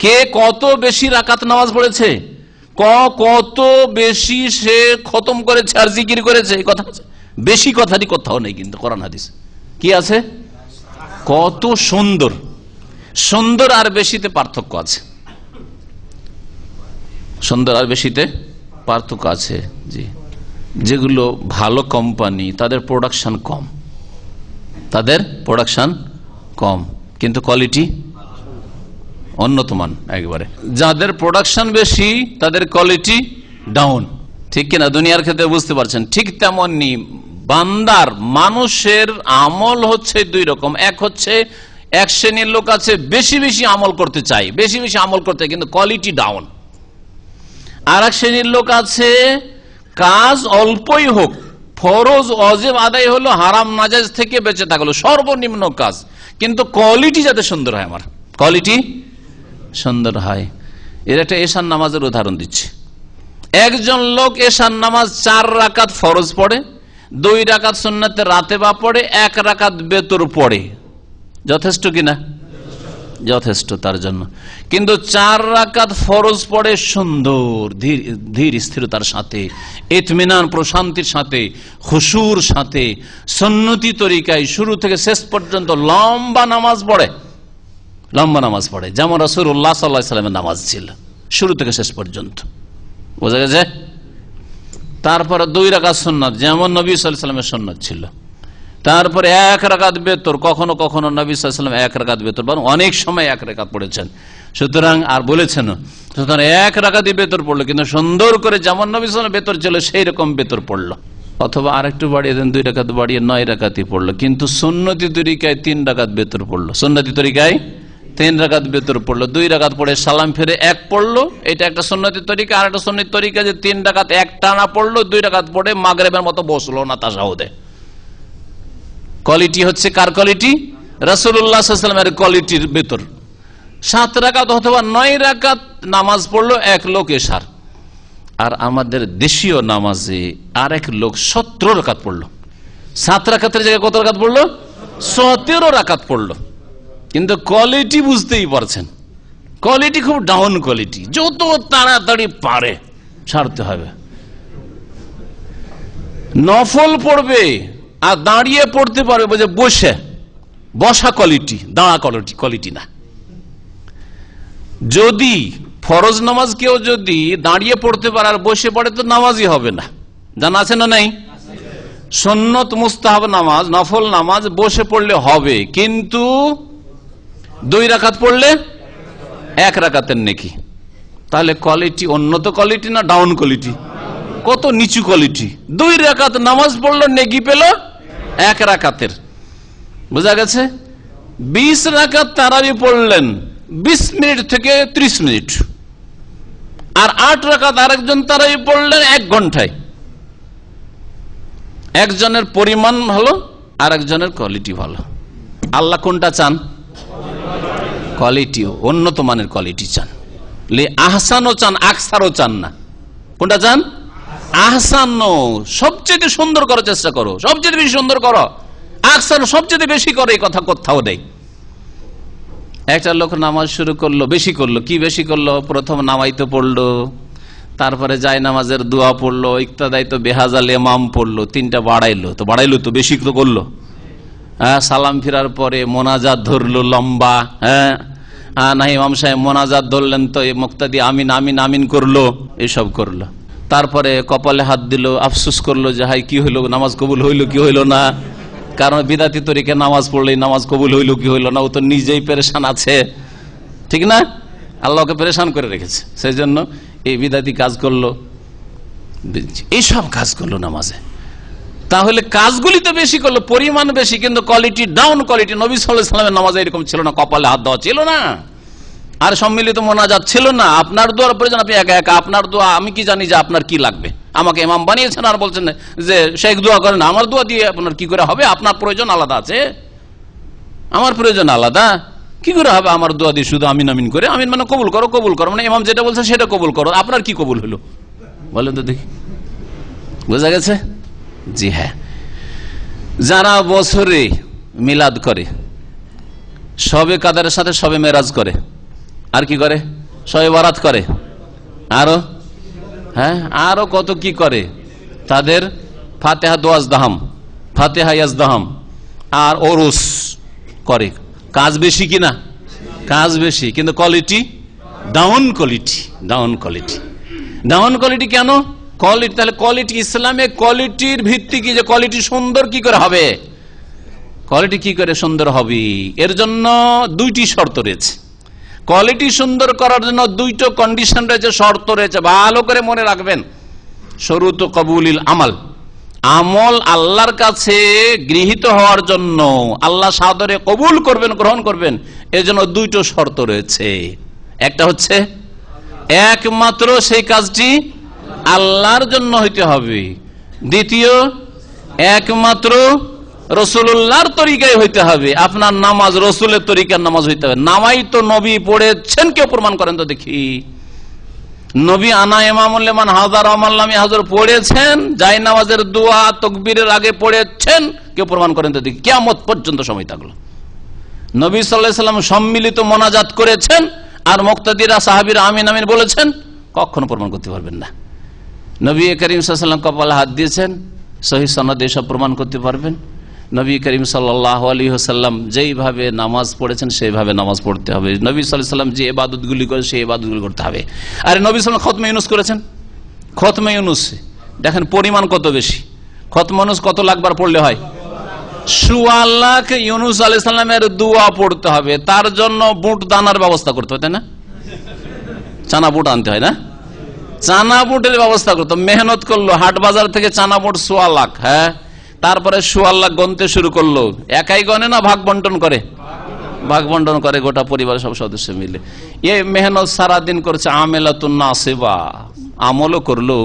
কে কত বেশি রাকাত নামাজ পড়েছে, কত বেশি সে খতম করেছে আর জিকির করেছে, এই কথা আছে। বেশি কথাটি কোথাও নেই কিন্তু কোরআন হাদিস। কি আছে? কত সুন্দর। সুন্দর আর বেশিতে পার্থক্য আছে, সুন্দর আর বেশিতে পার্থক্য আছে। জি, যেগুলো ভালো কোম্পানি তাদের প্রোডাকশন কম, তাদের প্রোডাকশন কম, কিন্তু কোয়ালিটি উন্নত মান একবারে। যাদের প্রোডাকশন বেশি তাদের কোয়ালিটি ডাউন, ঠিক কিনা? দুনিয়ার ক্ষেত্রে বুঝতে পারছেন। ঠিক তেমনি বান্দার, মানুষের আমল হচ্ছে দুই রকম। এক হচ্ছে এক শ্রেণীর লোক আছে বেশি বেশি আমল করতে চাই, বেশি বেশি আমল করতে, কিন্তু কোয়ালিটি ডাউন। আর এক শ্রেণীর লোক আছে কাজ অল্পই হোক, ফরজ ওয়াজিব আদায় হলো, হারাম নাজায়েজ থেকে বেঁচে থাকলো, সর্বনিম্ন কাজ, কিন্তু কোয়ালিটি যাতে সুন্দর হয়, আমার কোয়ালিটি সুন্দর হয়। এর একটা এশার নামাজের উদাহরণ দিচ্ছি। একজন লোক এশার নামাজ 4 রাকাত ফরজ পড়ে, 2 রাকাত সুন্নাতে রাতে বা পড়ে, 1 রাকাত বেতর পড়ে, যথেষ্ট কিনা? যথেষ্ট তার জন্য। কিন্তু 4 রাকাত ফরজ পড়ে সুন্দর ধীর স্থিরতার সাথে, ইতমিনান প্রশান্তির সাথে, খুশুর সাথে, সুন্নতি তরিকায় শুরু থেকে শেষ পর্যন্ত লম্বা নামাজ পড়ে, লম্বা নামাজ পড়ে, যেমন রাসূলুল্লাহ সাল্লাল্লাহু আলাইহি ওয়াসাল্লামের নামাজ ছিল শুরু থেকে শেষ পর্যন্ত। বোঝা গেছে? তারপরে 2 রাকাত সুন্নাত, যেমন নবী সাল্লাল্লাহু আলাইহি ওয়াসাল্লামের সুন্নাত ছিল। তারপরে 1 রাকাত বেতর, কখনো কখনো নবী সাল্লাল্লাহু আলাইহি ওয়াসাল্লাম 1 রাকাত বেতর, বরং অনেক সময় 1 রাকাত পড়েছেন। সুতরাং আর বলেছেন, সুতরাং 1 রাকাতই বেতর পড়লো, কিন্তু সুন্দর করে যেমন নবী সাল্লাল্লাহু আলাইহি ওয়াসাল্লাম বেতর ছিল সেই রকম বেতর পড়লো। অথবা আরেকটু বাড়িয়ে দেন, 2 রাকাত বাড়িয়ে 9 রাকাতই পড়লো, কিন্তু সুন্নতি তরিকায় 3 রাকাত বেতর পড়লো, সুন্নতি তরিকায় 3 রাকাত বেতর পড়লো। 2 রাকাত পড়ে সালাম ফিরে 1 পড়লো, এটা একটা সুন্নতি তরিকা। আর একটা সুন্নতি তরিকা যে 3 রাকাত এক টানা পড়লো, 2 রাকাত পড়ে মাগরিবের মতো বসলো না তাশাহুদে। কোয়ালিটি হচ্ছে কার কোয়ালিটি? রাসূলুল্লাহ সাল্লাল্লাহু আলাইহি ওয়াসাল্লামের কোয়ালিটির ভেতর। 7 রাকাত অথবা 9 রাকাত নামাজ পড়লো এক লোক এশার। আর আমাদের দেশীয় নামাজে আরেক লোক 17 রাকাত পড়লো। 7 রাকাতের জায়গায় কত রাকাত পড়লো? 17 রাকাত পড়লো। কিন্তু কোয়ালিটি বুঝতেই পারছেন, কোয়ালিটি খুব ডাউন কোয়ালিটি। যত তাড়াতাড়ি পারে ছাড়তে হবে। নফল পড়বে আর দাঁড়িয়ে পড়তে পারবে, বুঝে বসে, বসা কোয়ালিটি, দাঁড়া কোয়ালিটি না। যদি ফরজ নামাজ কেউ যদি দাঁড়িয়ে পড়তে পারে আর বসে পড়ে তো নামাজই হবে না, জানা আছে না নাই? সুন্নত মুস্তাহাব নামাজ, নফল নামাজ বসে পড়লে হবে, কিন্তু 2 রাকাত পড়লে 1 রাকাতের নেকি। তাহলে কোয়ালিটি উন্নত কোয়ালিটি না ডাউন কোয়ালিটি? কত নিচু কোয়ালিটি। 2 রাকাত নামাজ পড়লো, নেকি পেল 1 রাকাতের। বোঝা গেছে? 20 রাকাত তারাবি পড়লেন 20 মিনিট থেকে 30 মিনিট, আর 8 রাকাত আরেকজন তারাবি পড়লেন 1 ঘন্টায়। একজনের পরিমাণ ভালো, আর একজনের কোয়ালিটি ভালো। আল্লাহ কোনটা চান? কোয়ালিটি, উন্নত মানের কোয়ালিটি চান। আহসানও চান, আকসারও চান না। কোনটা চান? আহসানো, সবচেয়ে সুন্দর করার চেষ্টা করো, সবচেয়ে বেশি সুন্দর করো। আকসানো, সবচেয়ে বেশি করো, এই কথা কোথাও নেই। একটা লোক নামাজ শুরু করলো, বেশি করলো। কি বেশি করলো? প্রথম নামাইতে পড়লো, তারপরে যায় নামাজের দোয়া পড়লো, ইক্তাদাই তো বেহাজাল ইমাম পড়লো, 3টা বাড়াইলো, তো বাড়াইলো তো বেশি তো করলো। হ্যাঁ, সালাম ফিরার পরে মোনাজাত ধরলো লম্বা। হ্যাঁ, না ইমাম সাহেব মোনাজাত ধরলেন তো মুক্তাদি আমিন আমিন আমিন করলো, এসব করলো। তারপরে কপালে হাত দিল, আফসোস করলো যে হাই কি হইলো, নামাজ কবুল হইলো কি হইলো না। কারণ বিদাতি তরিকে নামাজ পড়লেই নামাজ কবুল হইলো কি হইলো না, ও তো নিজেই পেরেশান আছে, ঠিক না? আল্লাহকে পেরেশান করে রেখেছে, সেই জন্য এই বিদাতি কাজ করলো, এইসব কাজ করলো নামাজে। তাহলে কাজগুলি তো বেশি করলো, পরিমাণ বেশি, কিন্তু কোয়ালিটি ডাউন কোয়ালিটি। নবী সাল্লাল্লাহু আলাইহি ওয়াসাল্লামের নামাজে এরকম ছিল না, কপালে হাত দেওয়া ছিল না, আর সম্মিলিত মোনাজাত ছিল না। আপনার দোয়ার প্রয়োজন, আপনি একা একা আপনার দোয়া, আমি কি জানি যে আপনার কি লাগবে? আমাকে ইমাম বানিয়েছেন আর বলছেন যে শেখ দোয়া করেন, আমার দোয়া দিয়ে আপনার কি করে হবে? আপনার প্রয়োজন আলাদা আছে, আমার প্রয়োজন আলাদা, কি করে হবে? আমার দোয়া দিয়ে শুধু আমিন আমিন করে, আমিন মানে কবুল করো, কবুল করো মানে ইমাম যেটা বলছে সেটা কবুল করো। আপনার কি কবুল হলো বলেন তো দেখি? বোঝা গেছে? জি হ্যাঁ, যারা বছরে মিলাদ করে, শবে কাদারের সাথে শবে মেরাজ করে, আর কি করে? শবে বারাত করে, আরো হ্যাঁ আরো কত কি করে। তাদের ফাতেহা দোয়াজদাহাম, ফাতেহা ইয়াজদাহাম, আর ওরুস, করে, কাজ বেশি কিনা? কাজ বেশি, কিন্তু quality down quality. Down quality, down quality কেন? কোয়ালিটি, তাহলে কোয়ালিটি ইসলামে কোয়ালিটির ভিত্তি কি? যে কোয়ালিটি সুন্দর কি করে হবে? কোয়ালিটি কি করে সুন্দর হবে? এর জন্য দুইটি শর্ত রয়েছে। কোয়ালিটি সুন্দর করার জন্য দুইটা কন্ডিশন রয়েছে, শর্ত রয়েছে, ভালো করে মনে রাখবেন। শরুত কবুলিল আমাল, আমল আল্লাহর কাছে গৃহীত হওয়ার জন্য, আল্লাহ সাদরে কবুল করবেন, গ্রহণ করবেন, এর জন্য দুইটা শর্ত রয়েছে। একটা হচ্ছে একমাত্র সেই কাজটি আল্লাহর জন্য হইতে হবে। দ্বিতীয়, একমাত্র রসুল্লাহর তরিকায় হইতে হবে। আপনার নামাজ রসুলের তরিকার নামাজ হইতে হবে। নামাই তো নবী পড়েছেন, কেউ প্রমাণ করেন তো দেখি। নবী আনা ইমামুল্লামান হাজার আমাল্লামি হাজার পড়েছেন, যাই নামাজের দোয়া তাকবীরের আগে পড়েছেন, কেউ প্রমাণ করেন তো দেখি। কিয়ামত পর্যন্ত সময় থাকলো। নবী সাল্লাল্লাহু আলাইহি ওয়াসাল্লাম সম্মিলিত মোনাজাত করেছেন আর মুক্তাদিরা সাহাবীরা আমিন আমিন বলেছেন, কখনো প্রমাণ করতে পারবেন না। নবী করিম সাল্লাল্লাহু আলাইহি ওয়াসাল্লাম কপালে হাত দিয়েছেন, সহিহ সনদে সব প্রমাণ করতে পারবেন। নবী করিম সাল্লাল্লাহু আলাইহি ওয়াসাল্লাম যেইভাবে নামাজ পড়েছেন সেইভাবে নামাজ পড়তে হবে। নবী সাল্লাল্লাহু আলাইহি ওয়াসাল্লাম যে ইবাদতগুলি করেন সেই ইবাদতগুলি করতে হবে। আর নবী সাল্লাল্লাহু আলাইহি ওয়াসাল্লাম খতমে ইউনুস করেছেন। খতমে ইউনুস দেখেন পরিমাণ কত বেশি। খতমে ইউনুস কত লাখবার পড়লে হয়? ১৪ লাখ ইউনুস আলাইহিস সালামের দোয়া পড়তে হবে। তার জন্য বুট দানার ব্যবস্থা করতে হয়, তাই না? চানা বুট আনতে হয় না? চানা বুটের ব্যবস্থা করতে, মেহনত করলো, হাট বাজার থেকে চানা বুট ১৪ লাখ। হ্যাঁ, তারপরে ১৪ লাখ গণতে শুরু করলো। একাই গণে না ভাগ বন্টন করে? ভাগ বন্টন করে, গোটা পরিবারের সব সদস্য মিলে। এই মেহনত সারাদিন করছে, আমেলাতুন নাসিবা, আমলও করলো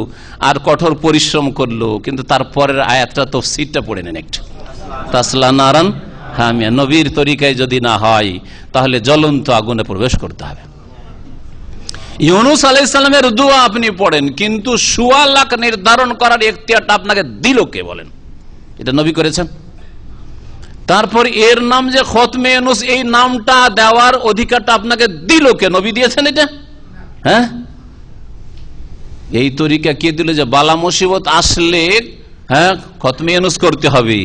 আর কঠোর পরিশ্রম করলো। কিন্তু তারপরের আয়াতটা তাফসীরটা পড়ে নেন একটু। তাসলা নারান হামিয়া, নবীর তরিকায় যদি না হয় তাহলে জ্বলন্ত আগুনে প্রবেশ করতে হবে। ইউনুস আলাইহিস সালামের দোয়া আপনি পড়েন, কিন্তু ১৬ লাখ নির্ধারণ করার এখতিয়ারটা আপনাকে দিল কে বলেন? এটা নবী করেছেন। তারপর এর নাম যে খতমে ইউনুস, এই নামটা দেওয়ার অধিকারটা আপনাকে দিল কে? নবী দিয়েছেন এটা? হ্যাঁ, এই তরিকা কে দিল যে বালা মুসিবত আসলে হ্যাঁ খতমে ইউনুস করতে হবে।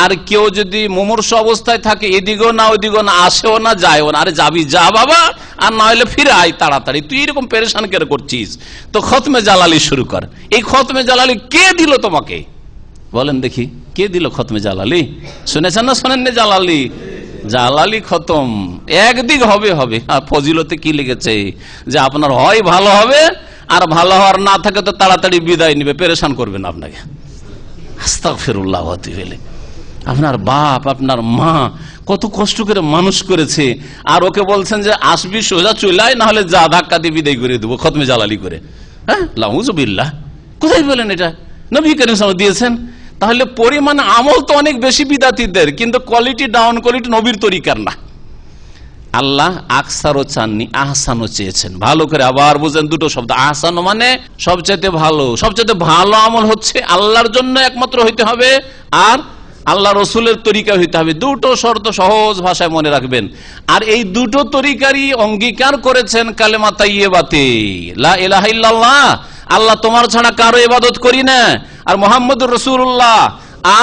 আর কেউ যদি মুমূর্ষু অবস্থায় থাকে, এদিকেও না ওইদিকেও না, আসেও না যায়ও না, আরে যাবি যা বাবা, আর না হলে ফিরে আয় তাড়াতাড়ি, তুই এরকম পেরেশান কেন করছিস? তো খতমে জালালি শুরু কর। এই খতমে জালালি কে দিল তোমাকে বলেন দেখি? কে দিল খতমে জালালি? শুনেছেন না শোনেননি? জালালি, জালালি খতম একদিক হবে হবে। আর ফজিলতে কি লিখেছে যে আপনার হয় ভালো হবে, আর ভালো হওয়ার না থাকে তো তাড়াতাড়ি বিদায় নিবে, পেরেশান করবে না আপনাকে। আস্তাগফিরুল্লাহ। আপনার বাপ আপনার মা কত কষ্ট করে মানুষ করেছে, আর ওকে বলছেন যে আসবি সোজা চলে, না হলে যা ধাক্কা দিয়ে বিদায় করে দেবো খতমে জালালি করে। হ্যাঁ, লাউযুবিল্লাহ। কোথায় বলেন এটা? নবী করিম সাল্লাল্লাহু আলাইহি ওয়াসাল্লাম দিয়েছেন। তাহলে পরিমাণ আমল তো অনেক বেশি বিদাতীদের, কিন্তু কোয়ালিটি ডাউন কোয়ালিটি নবীর তরিকার না। আল্লাহ আকসারও চাননি, আহসানও চেয়েছেন। ভালো করে আবার বুঝেন দুটো শব্দ। আহসান মানে সবচাইতে ভালো। সবচাইতে ভালো আমল হচ্ছে আল্লাহর জন্য একমাত্র হইতে হবে, আর আল্লাহ রসুলের তরিকা হইতে হবে। দুটো শর্ত সহজ ভাষায় মনে রাখবেন। আর এই দুটো তরিকারই অঙ্গীকার করেছেন কালেমা তাইয়্যিবাতে, লা ইলাহা ইল্লাল্লাহ, আল্লাহ তোমার ছাড়া কারো ইবাদত করি না, আর মুহাম্মদুর রাসূলুল্লাহ,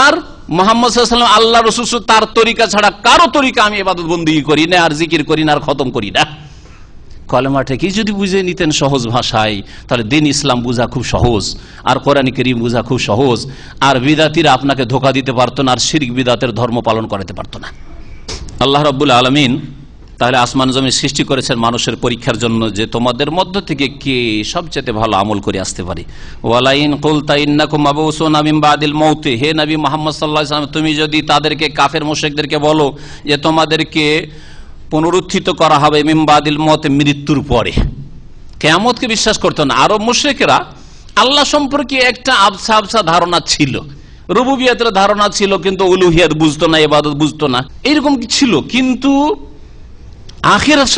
আর মুহাম্মদ সাল্লাল্লাহু আলাইহি ওয়াসাল্লাম আল্লাহ রাসূল, তার তরিকা ছাড়া কারো তরিকা আমি ইবাদত বন্দেগী করি না, আর জিকির করি না, আর খতম করি না। কলেমাটাকে যদি বুঝে নিতেন সহজ ভাষায়, তাহলে দিন ইসলাম বুঝা খুব সহজ, আর কোরআন কারীম বুঝা খুব সহজ, আর বিদাতীরা আপনাকে ধোঁকা দিতে পারতো না, আর শিরক বিদাতের ধর্ম পালন করাতে পারতো না। আল্লাহ রাব্বুল আলামিন তাহলে আসমান জমিন সৃষ্টি করেছেন মানুষের পরীক্ষার জন্য, যে তোমাদের মধ্য থেকে কে সবচেয়ে ভালো আমল করে আসতে পারে। ওয়ালাইন কুলতা ইন্নাকুম মাবউসুনা মিন বাদিল মাউত, হে নবী মুহাম্মদ সাল্লাল্লাহু আলাইহি ওয়াসাল্লাম, তুমি যদি তাদেরকে কাফের মুশরিকদেরকে বলো যে তোমাদেরকে পুনরুত্থিত করা হবে মিন বাদিল মাউত, মৃত্যুর পরে, কিয়ামতকে বিশ্বাস করতো না। আরব মুশরিকরা আল্লাহ সম্পর্কে একটা আবছা আবছা ধারণা ছিল, রুবুবিয়াতের ধারণা ছিল, কিন্তু উলুহিয়াত বুঝতো না, ইবাদত বুঝতো না, এরকম কি ছিল। কিন্তু আখিরাত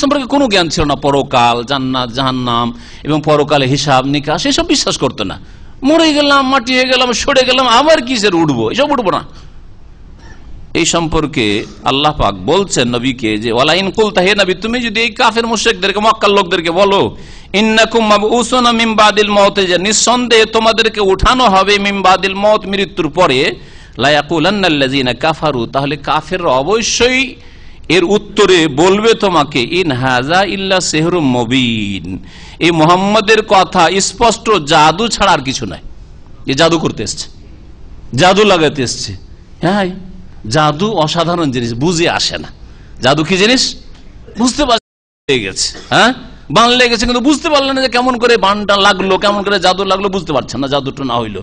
সম্পর্কে কোনো জ্ঞান ছিল না। পরকাল, জান্নাত জাহান্নাম এবং পরকালে হিসাব নিকাশ এসব বিশ্বাস করতো না। মরে গেলাম, মাটি হয়ে গেলাম, সরে গেলাম, আবার কিসের উঠবো, এসব উঠবো না। এই সম্পর্কে আল্লাহ পাক বলছেন নবীকে যে ওয়ালাইন কুলতা, হে নবী তুমি যদি এই কাফের মুশরিকদেরকে, মক্কার লোকদেরকে বলো ইন্নাকুম মাবউসুনা মিন বাদিল মাউত, যে নিঃসন্দেহে তোমাদেরকে উঠানো হবে মিন বাদিল মাউত, মৃত্যুর পরে, লা ইয়াকুলান্নাল্লাযীনা কাফারু, তাহলে কাফেররা অবশ্যই এর উত্তরে বলবে তোমাকে, ইন হাযা ইল্লা সিহরুম মুবিন, এই মুহাম্মদের কথা স্পষ্ট জাদু ছাড়া আর কিছু নাই। এ জাদু করতে এসছে, জাদু লাগাতে এসছে। হ্যাঁ, জাদু অসাধারণ জিনিস, বুঝে আসে না। জাদু কি জিনিস বুঝতে পারছে গেছে, হ্যাঁ বান লেগেছে, কিন্তু বুঝতে পারলেন না যে কেমন করে বানটা লাগলো, কেমন করে জাদু লাগলো, বুঝতে পারছেন না, জাদুটা না হইলো।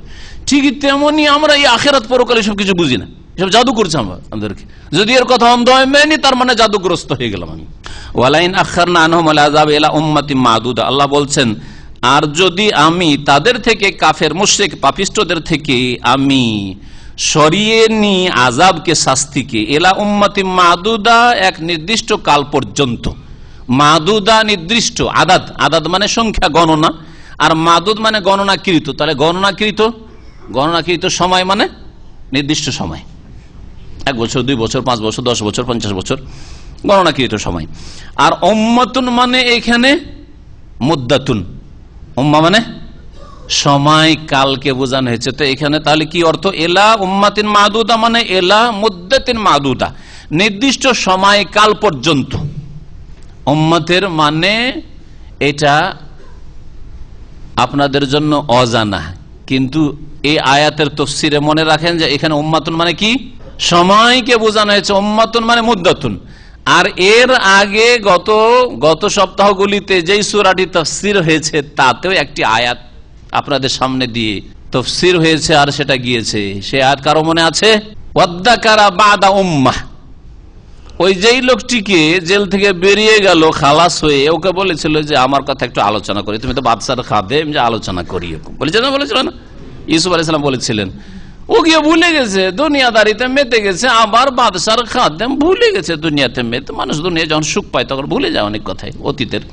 ঠিকই তেমনি আমরা এই আখিরাত পরকালে সব কিছু বুঝি না, সব জাদু করছে আমাদেরকে। যদি এর কথা অন্ধ হয় মেনে, তার মানে জাদুগ্রস্ত হয়ে গেলাম আমি। ওয়ালাইন আখারনা আনহুম আল আযাব ইলা উম্মাতিন মাদুদা, আল্লাহ বলছেন, আর যদি আমি তাদের থেকে, কাফের মুশরিক পাপিষ্ঠদের থেকে আমি সরিয়ে নি আযাবকে, শাস্তিকে, এলা উম্মাতিন মাদুদা, এক নির্দিষ্ট কাল পর্যন্ত। মাদুদা নির্দিষ্ট, আদাদ, আদাদ মানে সংখ্যা, গণনা, আর মাদুদ মানে গণনাকৃত। তাহলে গণনাকৃত সময় মানে নির্দিষ্ট সময়, 1 বছর, 2 বছর, 5 বছর, 10 বছর, 50 বছর, গণনাকৃত সময়। আর উম্মাতুন মানে এখানে মুদ্দাতুন, উম্মা মানে সময়, কালকে বোঝানো হয়েছে। তো এখানে তাহলে কি অর্থ? এলা উম্মাতিন মাদুদা মানে এলা মুদ্দাতিন মাদুদা, নির্দিষ্ট সময় কাল পর্যন্ত। উম্মতের মানে এটা আপনাদের জন্য অজানা, কিন্তু এই আয়াতের তাফসীরে মনে রাখেন যে এখানে উম্মাতুন মানে কি, সময়কে বোঝানো হয়েছে, উম্মাতুন মানে মুদ্দাতুন। আর এর আগে গত সপ্তাহগুলিতে যেই সূরাটি তাফসীর হয়েছে, তাতেও একটি আয়াত আপনাদের সামনে দিয়ে তাফসীর হয়েছে, আর সেটা গিয়েছে। সে আয়াত কারো মনে আছে? ওয়াদ্দাকারা বাদা উম্মাহ, ওই যেই লোকটিকে জেল থেকে বেরিয়ে গেল খালাস হয়ে, ওকে বলেছিল যে আমার কথা একটু আলোচনা করি, তুমি তো বাদশার খাদেম, যে আলোচনা করি, বলেছিল না? ইউসুফ আলাইহিস সালাম বলেছিলেন। ও গিয়ে ভুলে গেছে, দুনিয়াদারিতে মেতে গেছে, আবার বাদশার খাদেম, ভুলে গেছে দুনিয়াতে মেতে। মানুষ দুনিয়া যখন সুখ পায় তখন ভুলে যায় অনেক কথাই অতীতের।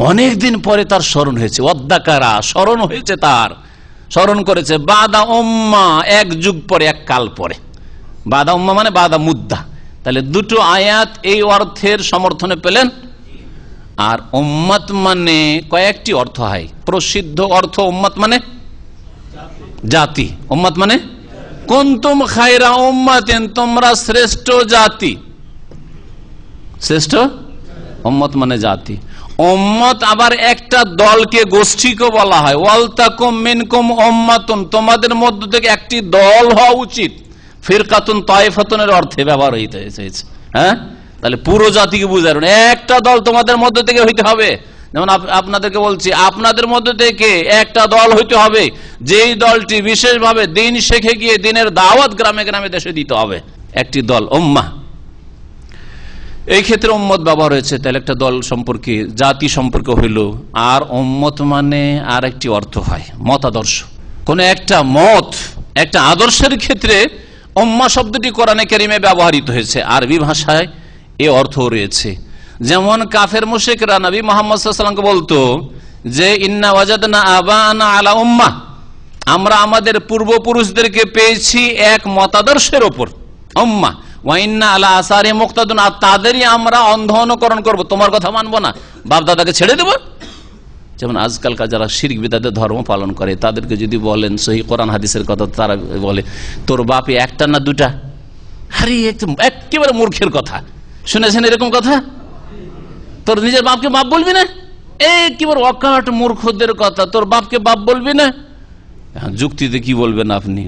অনেকদিন পরে তার স্মরণ হয়েছে, ওয়াদ্দাকারা, স্মরণ হয়েছে, তার স্মরণ করেছে, বাদা উম্মা, 1 যুগ পরে, 1 কাল পরে। বাদা উম্মা মানে বাদা মুদ্দা। তাহলে দুটো আয়াত এই অর্থের সমর্থনে পেলেন। আর উম্মত মানে কয়েকটি অর্থ হয়। প্রসিদ্ধ অর্থ উম্মত মানে জাতি, উম্মত মানে কুনতুম খায়রা উম্মাতিন, তোমরা শ্রেষ্ঠ জাতি, শ্রেষ্ঠ উম্মত মানে জাতি। উম্মত আবার একটা দলকে, গোষ্ঠীকে বলা হয়। ওয়ালতাকুম মিনকুম উম্মাতুন, তোমাদের মধ্য থেকে একটি দল হওয়া উচিত। ফিরকাতুন তায়েফাতুনের অর্থে ব্যবহার হয়েছে। হ্যাঁ, তাহলে পুরো জাতিকে বুঝাবেন, একটা দল তোমাদের মধ্য থেকে হইতে হবে। যেমন আপনাদেরকে বলছি, আপনাদের মধ্য থেকে একটা দল হইতে হবে, যেই দলটি বিশেষভাবে দিন শিখে গিয়ে দিনের দাওয়াত গ্রামে গ্রামে দেশে দিতে হবে, একটি দল উম্মাহ। এই ক্ষেত্রে উম্মত ব্যবহার হয়েছে। তাহলে একটা দল সম্পর্কে, জাতি সম্পর্কে হইল। আর উম্মত মানে আর একটি অর্থ হয় মতাদর্শ, কোন একটা মত, একটা আদর্শের ক্ষেত্রে উম্মাহ শব্দটি কোরআনে কারিমে ব্যবহৃত হয়েছে, আরবি ভাষায় এ অর্থ রয়েছে। যেমন কাফের মুশরিকরা নবী মুহাম্মদ সাল্লাল্লাহু আলাইহি ওয়াসাল্লামকে বলতো যে ইন্না ওয়াজাদনা আবানা আলা উম্মাহ, আমরা আমাদের পূর্বপুরুষদেরকে পেয়েছি এক মতাদর্শের উপর, উম্মাহ। ওয়া ইন্না আলা আসারি মুক্তাদুন, আর তাদেরই আমরা অন্ধ অনুকরণ করব, তোমার কথা মানবো না, বাপ দাদাকে ছেড়ে দেব। যেমন আজকালকার যারা শিরক বিদআতের ধর্ম পালন করে, তাদেরকে যদি বলেন সহিহ কোরআন হাদিসের কথা, তারা বলে তোর বাপে একটা না দুটা। আরে একেবারে মূর্খের কথা, শুনেছেন এরকম কথা? তোর নিজের বাপকে বাপ বলবি না? একেবারে অকাট মূর্খদের কথা, তোর বাপকে বাপ বলবি না? যুক্তিতে কি বলবেন আপনি?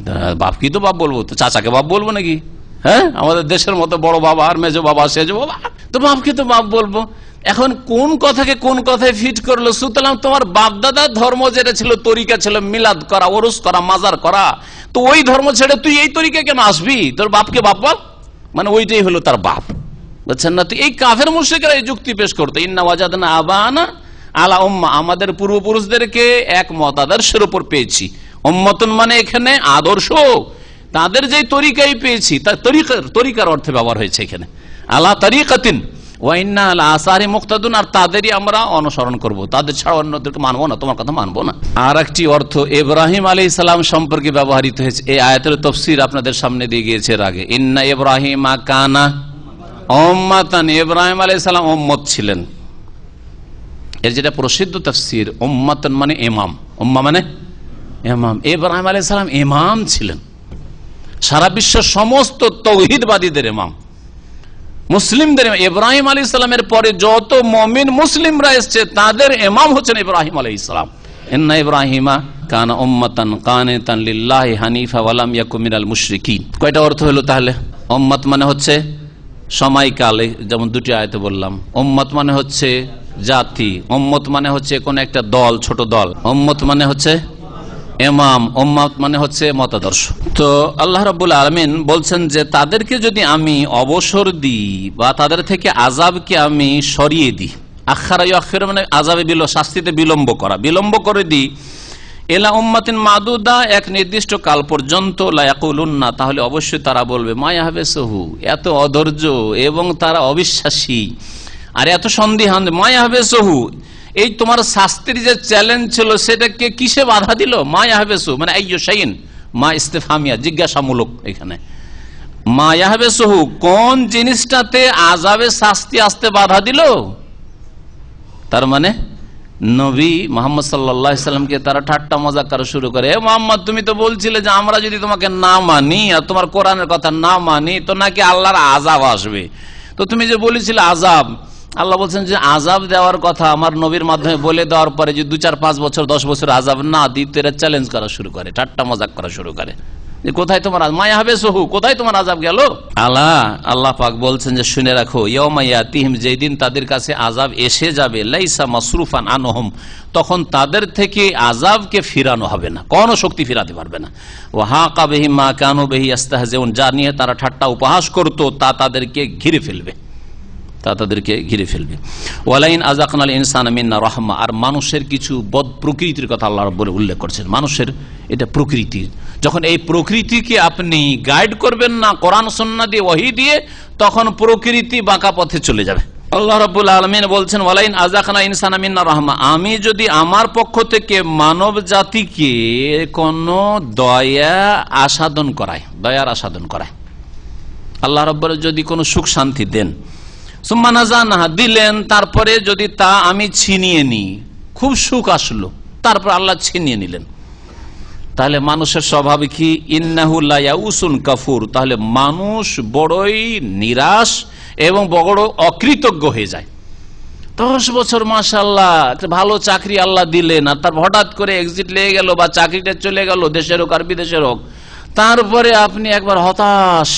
বাপকে তো বাপ বলবো, তো চাচাকে বাপ বলবো নাকি? হ্যাঁ, আমাদের দেশের মতো বড় বাবা আর মেজো বাবা, সেজো বাবা, তো বাপকে তো বাপ বলবো। এখন কোন কথাকে কোন কথায় ফিট করলো? সুতরাং তোমার বাপ দাদার ধর্ম যেটা ছিল, তরিকা ছিল মিলাদ করা, ওরস করা, মাজার করা, তো ওই ধর্ম ছেড়ে তুই এই তরিকা কেন আসবি? তোর বাপকে বাপ বল, মানে ওইটাই হলো তার বাপ, বুঝছেন না? তো এই কাফের মুশরিকরা এই যুক্তি পেশ করতো, ইন্না ওয়াজাদনা আবানা আলা উম্মা, আমাদের পূর্বপুরুষদেরকে এক মতাদর্শের উপর পেয়েছি। উম্মাতুন মানে এখানে আদর্শ, তাদের যে তরিকাই পেয়েছি, তার তরিকার অর্থে ব্যবহার হয়েছে এখানে, আলা তরিকাতিন ওয়া ইন্না আলা আসারি মুক্তাদুন, আর তাদেরই আমরা অনুসরণ করব, তাদের ছাড়া অন্যদেরকে মানবো না, তোমার কথা মানবো না। আর একটি অর্থ ইব্রাহিম আলাইহিস সালাম সম্পর্কে ব্যবহৃত হয়েছে। এই আয়াতের তাফসীর আপনাদের সামনে দিয়ে গিয়েছে এর আগে। ইন্না ইব্রাহিমা কানা উম্মাতান, ইব্রাহিম আলাইহিস সালাম উম্মত ছিলেন। এর যেটা প্রসিদ্ধ তাফসীর, উম্মাতান মানে ইমাম, উম্মা মানে ইমাম। ইব্রাহিম আলাইহিস সালাম ইমাম ছিলেন, সারা বিশ্বের সমস্ত তৌহিদবাদীদের ইমাম, মুসলিমদের ইব্রাহিম আলাইহিস সালামের পরে যত মুমিন মুসলিমরা এসেছে তাদের ইমাম হচ্ছেন ইব্রাহিম আলাইহিস সালাম। ইন্না ইব্রাহিমা কানা উম্মাতান কানিতান লিল্লাহি হানিফা ওয়া লাম ইয়াকুম মিনাল মুশরিকিন। কয়টা অর্থ হলো তাহলে? উম্মত মানে হচ্ছে সময়কালে, যেমন দুটি আয়াতে বললাম। উম্মত মানে হচ্ছে জাতি, উম্মত মানে হচ্ছে কোন একটা দল, ছোট দল। উম্মত মানে হচ্ছে ইমাম, উম্মত মানে হচ্ছে মতাদর্শ। তো আল্লাহ রাব্বুল আলামিন বলছেন যে তাদেরকে যদি আমি অবসর দিই বা তাদের থেকে আযাবকে আমি সরিয়ে দিই, আখারা ইউআখির মানে আযাবে শাস্তিতে বিলম্ব করে দিই, এলা উম্মাতিন মাদুদা এক নির্দিষ্ট কাল পর্যন্ত লা ইয়াকুলুন্না, তাহলে অবশ্যই তারা বলবে মা ইয়াহবেসহু, এত অধৈর্য এবং তারা অবিশ্বাসী আর এত সন্দিহান। মা ইয়াহবেসহু, এই তোমার শাস্তির যে চ্যালেঞ্জ ছিল সেটাকে কিসে বাধা দিল? মা ইয়াহবেসু মানে আইয়ু শাইইন, মা ইস্তিফহামিয়া, জিজ্ঞাসামূলক। এখানে মা ইয়াহবেসহু, কোন জিনিসটাতে আযাবে শাস্তি আসতে বাধা দিল? তার মানে নবী মুহাম্মদ সাল্লাল্লাহু আলাইহি সাল্লামকে তারা ঠাট্টা মজাক করা শুরু করে। এ মুহাম্মদ, তুমি তো বলছিলে যে আমরা যদি তোমাকে না মানি আর তোমার কোরআনের কথা না মানি তো নাকি আল্লাহর আযাব আসবে। তো তুমি যে বলেছিলে আযাব, আল্লাহ বলছেন যে আযাব দেওয়ার কথা আমার নবীর মাধ্যমে বলে দেওয়ার পরে যে 2, 4, 5 বছর 10 বছর আযাব না দিই, এরা চ্যালেঞ্জ করা শুরু করে, ঠাট্টা মজাক করা শুরু করে যে কোথায় তোমার মায়া হবে সহু, কোথায় তোমার আযাব গেল? আল্লাহ পাক বলছেন যে শুনে রাখো, ইয়াউমা ইয়াতিহিম, যেদিন তাদের কাছে আযাব এসে যাবে, লাইসা মাসরুফান আনহুম, তখন তাদের থেকে আযাবকে ফিরানো হবে না, কোনো শক্তি ফিরাতে পারবে না। ওয়া হাকা বিহিম মা কানু বিহি ইস্তাহজিউন, যা নিয়ে তারা ঠাট্টা উপহাস করত তা তাদেরকে ঘিরে ফেলবে। ওয়ালাইন আযাকনাল ইনসানা মিন্না রাহমা, আর মানুষের কিছু বদ প্রকৃতির কথা আল্লাহ রাব্বুল উল্লেখ করছেন। মানুষের এটা প্রকৃতি, যখন এই প্রকৃতিকে আপনি গাইড করবেন না কোরআন সুন্নাহ দিয়ে, ওহী দিয়ে, তখন প্রকৃতি বাঁকা পথে চলে যাবে। আল্লাহ রাব্বুল আলামিন বলছেন ওয়ালাইন আযাকনা ইনসানা মিন্না রাহমা, আমি যদি আমার পক্ষ থেকে মানব জাতিকে কোন দয়ার আস্বাদন করাই, আল্লাহ রাব্বুল যদি কোনো সুখ শান্তি দেন, সুম্মা নাযানাহা, দিলেন, তারপরে যদি তা আমি ছিনিয়ে নিই, খুব সুখ আসলো, তারপর আল্লাহ ছিনিয়ে নিলেন, তাহলে মানুষের স্বভাব কি? ইন্নাহু লা ইয়াউসুন কাফুর, তাহলে মানুষ বড়ই নিরাশ এবং বড় অকৃতজ্ঞ হয়ে যায়। 10 বছর মাশাআল্লাহ একটা ভালো চাকরি আল্লাহ দিলেন, আর তারপর হঠাৎ করে এক্সিট লেগে গেল বা চাকরিটা চলে গেল, দেশের হোক আর বিদেশের হোক, তারপরে আপনি একবার হতাশ,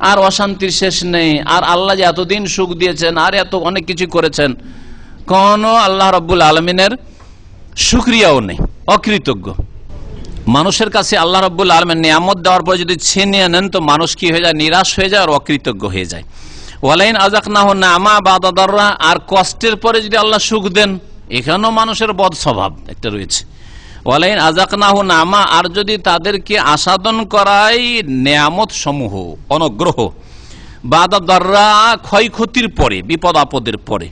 আর অশান্তির শেষ নেই, আর আল্লাহ যে এতদিন সুখ দিয়েছেন আর এত অনেক কিছু করেছেন, কোন আল্লাহ রাব্বুল আলামিনের শুকরিয়াও নেই, অকৃতজ্ঞ। মানুষের কাছে আল্লাহ রাব্বুল আলামিন নিয়ামত দেওয়ার পর যদি ছিনিয়ে নেন তো মানুষ কি হয়ে যায়? নিরাশ হয়ে যায় আর অকৃতজ্ঞ হয়ে যায়। ওয়ালাইন আযাকনাহু না'মা বা'দা দাররা, আর কষ্টের পরে যদি আল্লাহ সুখ দেন, এখানেও মানুষের বদ স্বভাব একটা রয়েছে। ওয়ালাইন আযাকনাহু না'মা, আর যদি তাদেরকে আস্বাদন করাই নিয়ামত সমূহ, অনুগ্রহ, বা'দা দাররা, ক্ষয়ক্ষতির পরে, বিপদ আপদের পরে,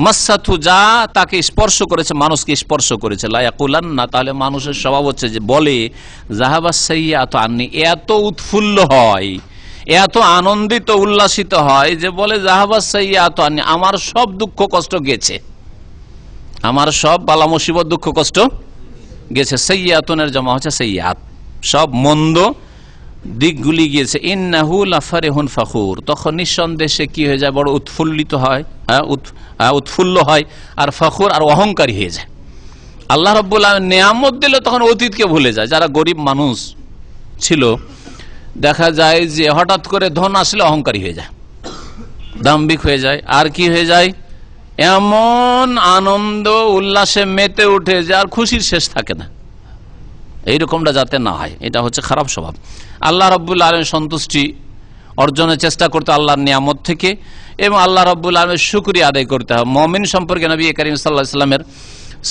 মাসসাতু, যা তাকে স্পর্শ করেছে, মানুষকে স্পর্শ করেছে, লা ইয়াকুলান্না, তাহলে মানুষের স্বভাব হচ্ছে যে বলে যাহাবাস সাইয়্যাতু আন্নি, এত উৎফুল্ল হয়, এত আনন্দিত উল্লাসিত হয় যে বলে যাহাবাস সাইয়্যাতু আন্নি, আমার সব দুঃখ কষ্ট গেছে, আমার সব বালা মুসিবত দুঃখ কষ্ট গেছে। সাইয়্যাতুনের জমা হচ্ছে সাইয়্যাত, সব মন্দ দিকগুলি গিয়েছে। ইন্নাহু লাফারিহুন ফাখুর, তখন নিঃসন্দেহে কি হয়ে যায়? বড় উৎফুল্লিত হয়, উৎফুল্ল হয়, আর ফখুর আর অহংকারী হয়ে যায়। আল্লাহ রাব্বুল আলামিন নিয়ামত দিলে তখন অতীতকে ভুলে যায়। যারা গরিব মানুষ ছিল, দেখা যায় যে হঠাৎ করে ধন আসলে অহংকারী হয়ে যায়, দাম্ভিক হয়ে যায়, আর কি হয়ে যায়? এমন আনন্দ উল্লাসে মেতে উঠে যে আর খুশির শেষ থাকে না। এইরকমটা যাতে না হয়, এটা হচ্ছে খারাপ স্বভাব। আল্লাহ রাব্বুল আলামিন সন্তুষ্টি অর্জনের চেষ্টা করতে আল্লাহর নিয়ামত থেকে, এবং আল্লাহ রাব্বুল আলামিনের শুকরিয়া আদায় করতে হবে। মুমিন সম্পর্কে নবী করিম সাল্লাল্লাহু আলাইহি ওয়াসাল্লামের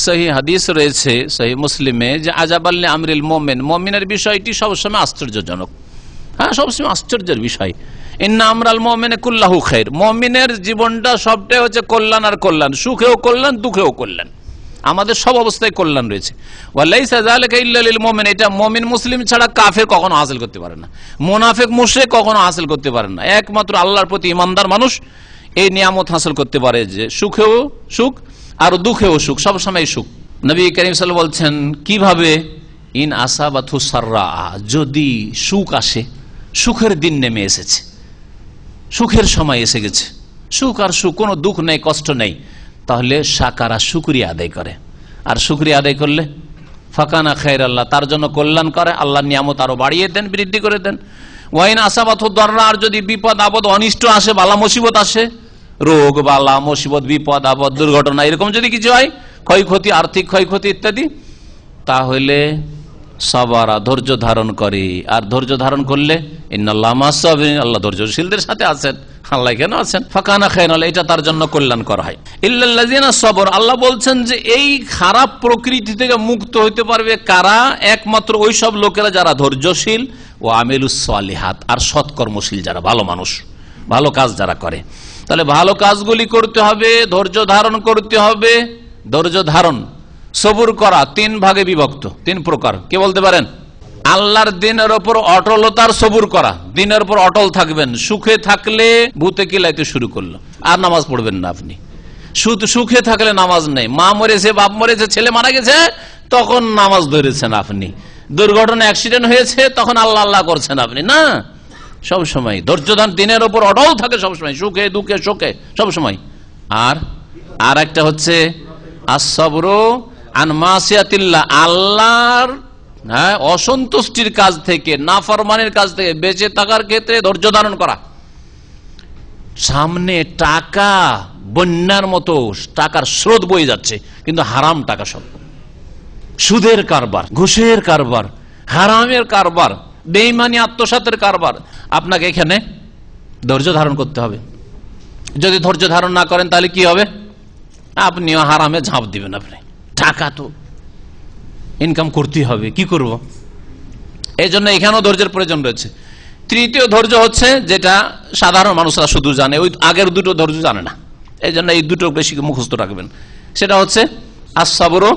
সহিহ হাদিস রয়েছে, সহিহ মুসলিমে, যে আজাবাল আমরিল মুমিন, মুমিনের বিষয়টি সবসময় আশ্চর্যজনক, সবসময় আশ্চর্যের বিষয়। ইন্না আমরাল মুমিনি কুল্লাহু খাইর, মুমিনের জীবনটা সবটাই হচ্ছে কল্যাণ আর কল্যাণ, সুখেও কল্যাণ, দুঃখেও কল্যাণ, আমাদের সব অবস্থায় কল্যাণ রয়েছে। ওয়ালাইসা যালিকা ইল্লা লিল মুমিন, এটা মুমিন মুসলিম ছাড়া কাফের কখনো হাসিল করতে পারে না, মুনাফিক মুশরিক কখনো হাসিল করতে পারে না। একমাত্র আল্লাহর প্রতি ঈমানদার মানুষ এই নিয়ামত হাসিল করতে পারে যে সুখেও সুখ আর দুঃখেও সুখ, সবসময় সুখ। নবী করিম সাল্লাল্লাহু আলাইহি ওয়াসাল্লাম বলছেন কিভাবে ইন আসাবাথু সাররা, যদি সুখ আসে, সুখের দিন নেমে এসেছে, সুখের সময় এসে গেছে, সুখ আর সুখ, কোনো দুঃখ নেই, কষ্ট নেই, তাহলে শাকারা, শুকরিয়া আদায় করে। আর শুকরিয়া আদায় করলে ফাকানা খায়র আল্লাহ, তার জন্য কল্যাণ করে, আল্লাহ নিয়ামত আরো বাড়িয়ে দেন, বৃদ্ধি করে দেন। ওয়াইন আসাবাথু দাররা, আর যদি বিপদ আপদ অনিষ্ট আসে, বালা মুসিবত আসে, রোগ বালা মুসিবত, বিপদ আপদ, দুর্ঘটনা, এরকম যদি কিছু হয়, ক্ষয়ক্ষতি, আর্থিক ক্ষয়ক্ষতি ইত্যাদি, তাহলে সাবারা, ধৈর্য ধারণ করে। আর ধৈর্য ধারণ করলে ইন্নাল্লাহ মা'আস সাবিরিন, আল্লাহ ধৈর্যশীলদের সাথে আছেন। আল্লাহ কেন আছেন? ফাকানা খায়রান, এটা তার জন্য কল্যাণকর হয়। ইল্লাল্লাযিনা সাবর, আল্লাহ বলছেন যে এই খারাপ প্রকৃতি থেকে মুক্ত হইতে পারবে কারা? একমাত্র ওই সব লোকেরা যারা ধৈর্যশীল, ও আমিলুস সালিহাত, আর সৎকর্মশীল যারা, ভালো মানুষ, ভালো কাজ যারা করে। তাহলে ভালো কাজগুলি করতে হবে, ধৈর্য ধারণ করতে হবে। ধৈর্য ধারণ, সবুর করা তিন ভাগে বিভক্ত, তিন প্রকার। কে বলতে পারেন? আল্লাহর দিনের ওপর অটলতার সবুর করা, দিনের ওপর অটল থাকবেন। সুখে থাকলে ভূতে কিলাইতে শুরু করলো, আর নামাজ পড়বেন না আপনি। সুখে থাকলে নামাজ নেই, মা মরেছে, বাপ মরেছে, ছেলে মারা গেছে, তখন নামাজ ধরেছেন আপনি। দুর্ঘটনা, অ্যাক্সিডেন্ট হয়েছে, তখন আল্লাহ আল্লাহ করছেন আপনি না। সব সময় ধৈর্যধান, দিনের ওপর অটল থাকে সবসময়, সুখে দুঃখে শোকে সব সময়। আর একটা হচ্ছে আসসাবরু আন মাসিয়াতিল্লাহ, আল্লাহর অসন্তুষ্টির কাজ থেকে, নাফরমানের কাজ থেকে বেঁচে থাকার ক্ষেত্রে ধৈর্য ধারণ করা। সামনে টাকা বন্যার মতো, টাকার স্রোত বয়ে যাচ্ছে, কিন্তু হারাম টাকা, সব সুদের কারবার, ঘুষের কারবার, হারামের কারবার, বেঈমানি আত্মসাতের কারবার। আপনাকে এখানে ধৈর্য ধারণ করতে হবে। যদি ধৈর্য ধারণ না করেন তাহলে কি হবে? আপনিও হারামে ঝাঁপ দিবেন। আপনি টাকা তো ইনকাম করতেই হবে, কি করব? এই জন্য এখানেও ধৈর্যের প্রয়োজন রয়েছে। তৃতীয় ধৈর্য হচ্ছে যেটা সাধারণ মানুষরা শুধু জানে, ওই আগের দুটো ধৈর্য জানে না, এই জন্য এই দুটো বেশি মুখস্থ রাখবেন। সেটা হচ্ছে আসসাবরু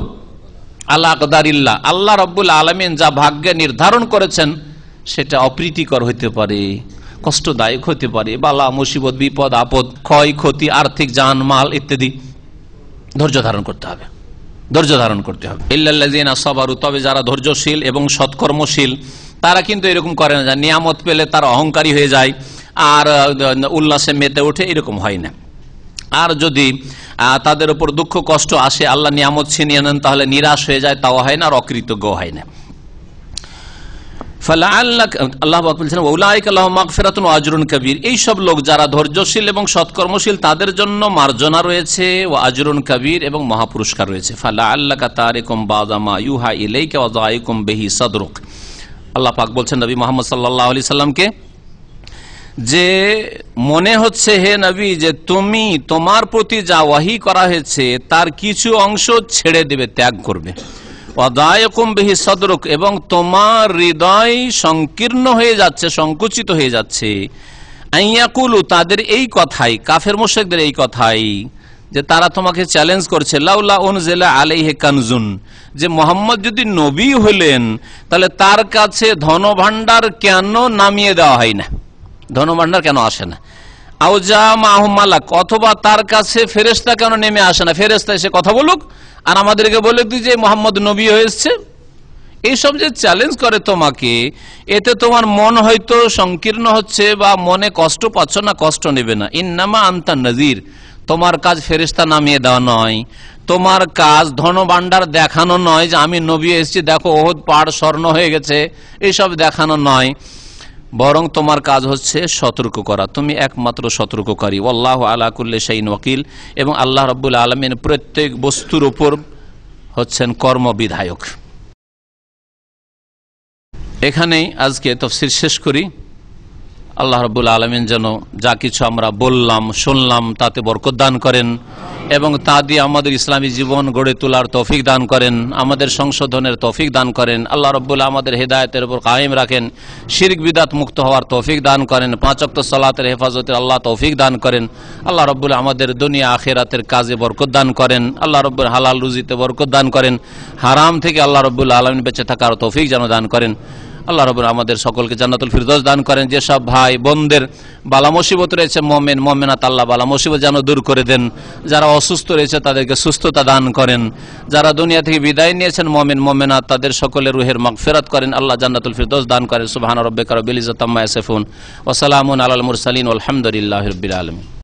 আলা আকদারিল্লাহ, আল্লাহ রাব্বুল আলামিন যা ভাগ্যে নির্ধারণ করেছেন সেটা অপ্রীতিকর হইতে পারে, কষ্টদায়ক হতে পারে, বালা মুসিবত, বিপদ আপদ, ক্ষয় ক্ষতি, আর্থিক জানমাল ইত্যাদি। ধৈর্য ধারণ করতে হবে, ধৈর্য ধারণ করতে হবে। ইল্লাল্লাযিনা সাবারু, তবে যারা ধৈর্যশীল এবং সৎকর্মশীল, তারা কিন্তু এরকম করে না, নিয়ামত পেলে তারা অহংকারী হয়ে যায় আর উল্লাসে মেতে ওঠে, এরকম হয় না। আর যদি তাদের উপর দুঃখ কষ্ট আসে, আল্লাহ নিয়ামত ছিনিয়ে নেন, তাহলে নিরাশ হয়ে যায়, তাও হয় না, আর অকৃতজ্ঞ হয় না। আল্লাহ বলছেন উলাইকা লাহুম মাগফিরাতুন ওয়া আজরুন কাবীর, এই সব লোক যারা ধৈর্যশীল এবং সৎকর্মশীল, তাদের জন্য মার্জনা রয়েছে, ওয়া আজরুন কাবীর, এবং মহাপুরস্কার রয়েছে। ফালাআল্লাকা তারিকুম বাযা মা ইউহা ইলাইকা ওয়া যায়িকুম বিহি সাদরুক। আল্লাহ পাক বলছেন নবী মুহাম্মদ সাল্লাল্লাহু আলাইহি সাল্লামকে, যে মনে হচ্ছে হে নবী যে তুমি তোমার প্রতি যা ওয়াহি করা হয়েছে তার কিছু অংশ ছেড়ে দেবে, ত্যাগ করবে। ওয়াদায়কুম বিহি সাদরুক, এবং তোমার হৃদয় সংকীর্ণ হয়ে যাচ্ছে, সংকুচিত হয়ে যাচ্ছে। আইয়াকুলু, তাদের এই কথাই, কাফের মুশরিকদের এই কথাই, যে তারা তোমাকে চ্যালেঞ্জ করছে, লাউলা উনজিলা আলাইহি কানজুন, যে মোহাম্মদ যদি নবী হলেন তাহলে তার কাছে ধনভাণ্ডার কেন নামিয়ে দেওয়া হয় না, ধনভাণ্ডার কেন আসে না? আউজা মাহুম মালাক, অথবা তার কাছে ফেরেশতা কেন নেমে আসে না, ফেরেশতা এসে কথা বলুক আর আমাদেরকে বলে দিই যে মোহাম্মদ নবী হয়েছে। এইসব যে চ্যালেঞ্জ করে তোমাকে, এতে তোমার মন হয়তো সংকীর্ণ হচ্ছে বা মনে কষ্ট পাচ্ছ না, কষ্ট নেবে না। ইন্নামা আনতা নাযির, তোমার কাজ ফেরেশতা নামিয়ে দেওয়া নয়, তোমার কাজ ধনভাণ্ডার দেখানো নয় যে আমি নবী এসেছি, দেখো ওহদ পাহাড় স্বর্ণ হয়ে গেছে, এইসব দেখানো নয়, বরং তোমার কাজ হচ্ছে সতর্ক করা। তুমি একমাত্র সতর্ককারী। ওয়াল্লাহু আলা কুল্লি শাইইন ওয়াকিল, এবং আল্লাহ রাব্বুল আলামিন প্রত্যেক বস্তুর উপর হচ্ছেন কর্মবিধায়ক। এখানেই আজকে তাফসীর শেষ করি। আল্লাহ রাব্বুল আলামিন যেন যা কিছু আমরা বললাম শুনলাম তাতে বরকত দান করেন, এবং তা দিয়ে আমাদের ইসলামী জীবন গড়ে তোলার তৌফিক দান করেন, আমাদের সংশোধনের তৌফিক দান করেন। আল্লাহ রাব্বুল আমাদের হেদায়েতের উপর কায়েম রাখেন, শিরক বিদআত মুক্ত হওয়ার তৌফিক দান করেন, 5 ওয়াক্ত সালাতের হেফাজতের আল্লাহ তৌফিক দান করেন। আল্লাহ রাব্বুল আমাদের দুনিয়া আখিরাতের কাজে বরকত দান করেন। আল্লাহ রাব্বুল হালাল রুজিতে বরকত দান করেন, হারাম থেকে আল্লাহ রাব্বুল আলামিন বেঁচে থাকার তৌফিক যেন দান করেন। আল্লাহ রাব্বুল আমাদের সকলকে জান্নাতুল ফিরদৌস দান করেন। যেসব ভাই বোনদের বালা মুসিবত রয়েছে, মুমিন মুমিনাত, আল্লাহ বালা মুসিবত যেন দূর করে দেন। যারা অসুস্থ রয়েছে তাদেরকে সুস্থতা দান করেন। যারা দুনিয়া থেকে বিদায় নিয়েছেন মুমিন মুমিনাত, তাদের সকলের রুহের মাগফিরাত করেন। আল্লাহ জান্নাতুল ফিরদৌস দান করেন। সুবহান রাব্বিকা রাব্বিল ইজ্জাতি আম্মা ইয়াসিফুন ওয়া সালামুন আলাল মুরসালিন ওয়ালহামদুলিল্লাহি রাব্বিল আলামিন।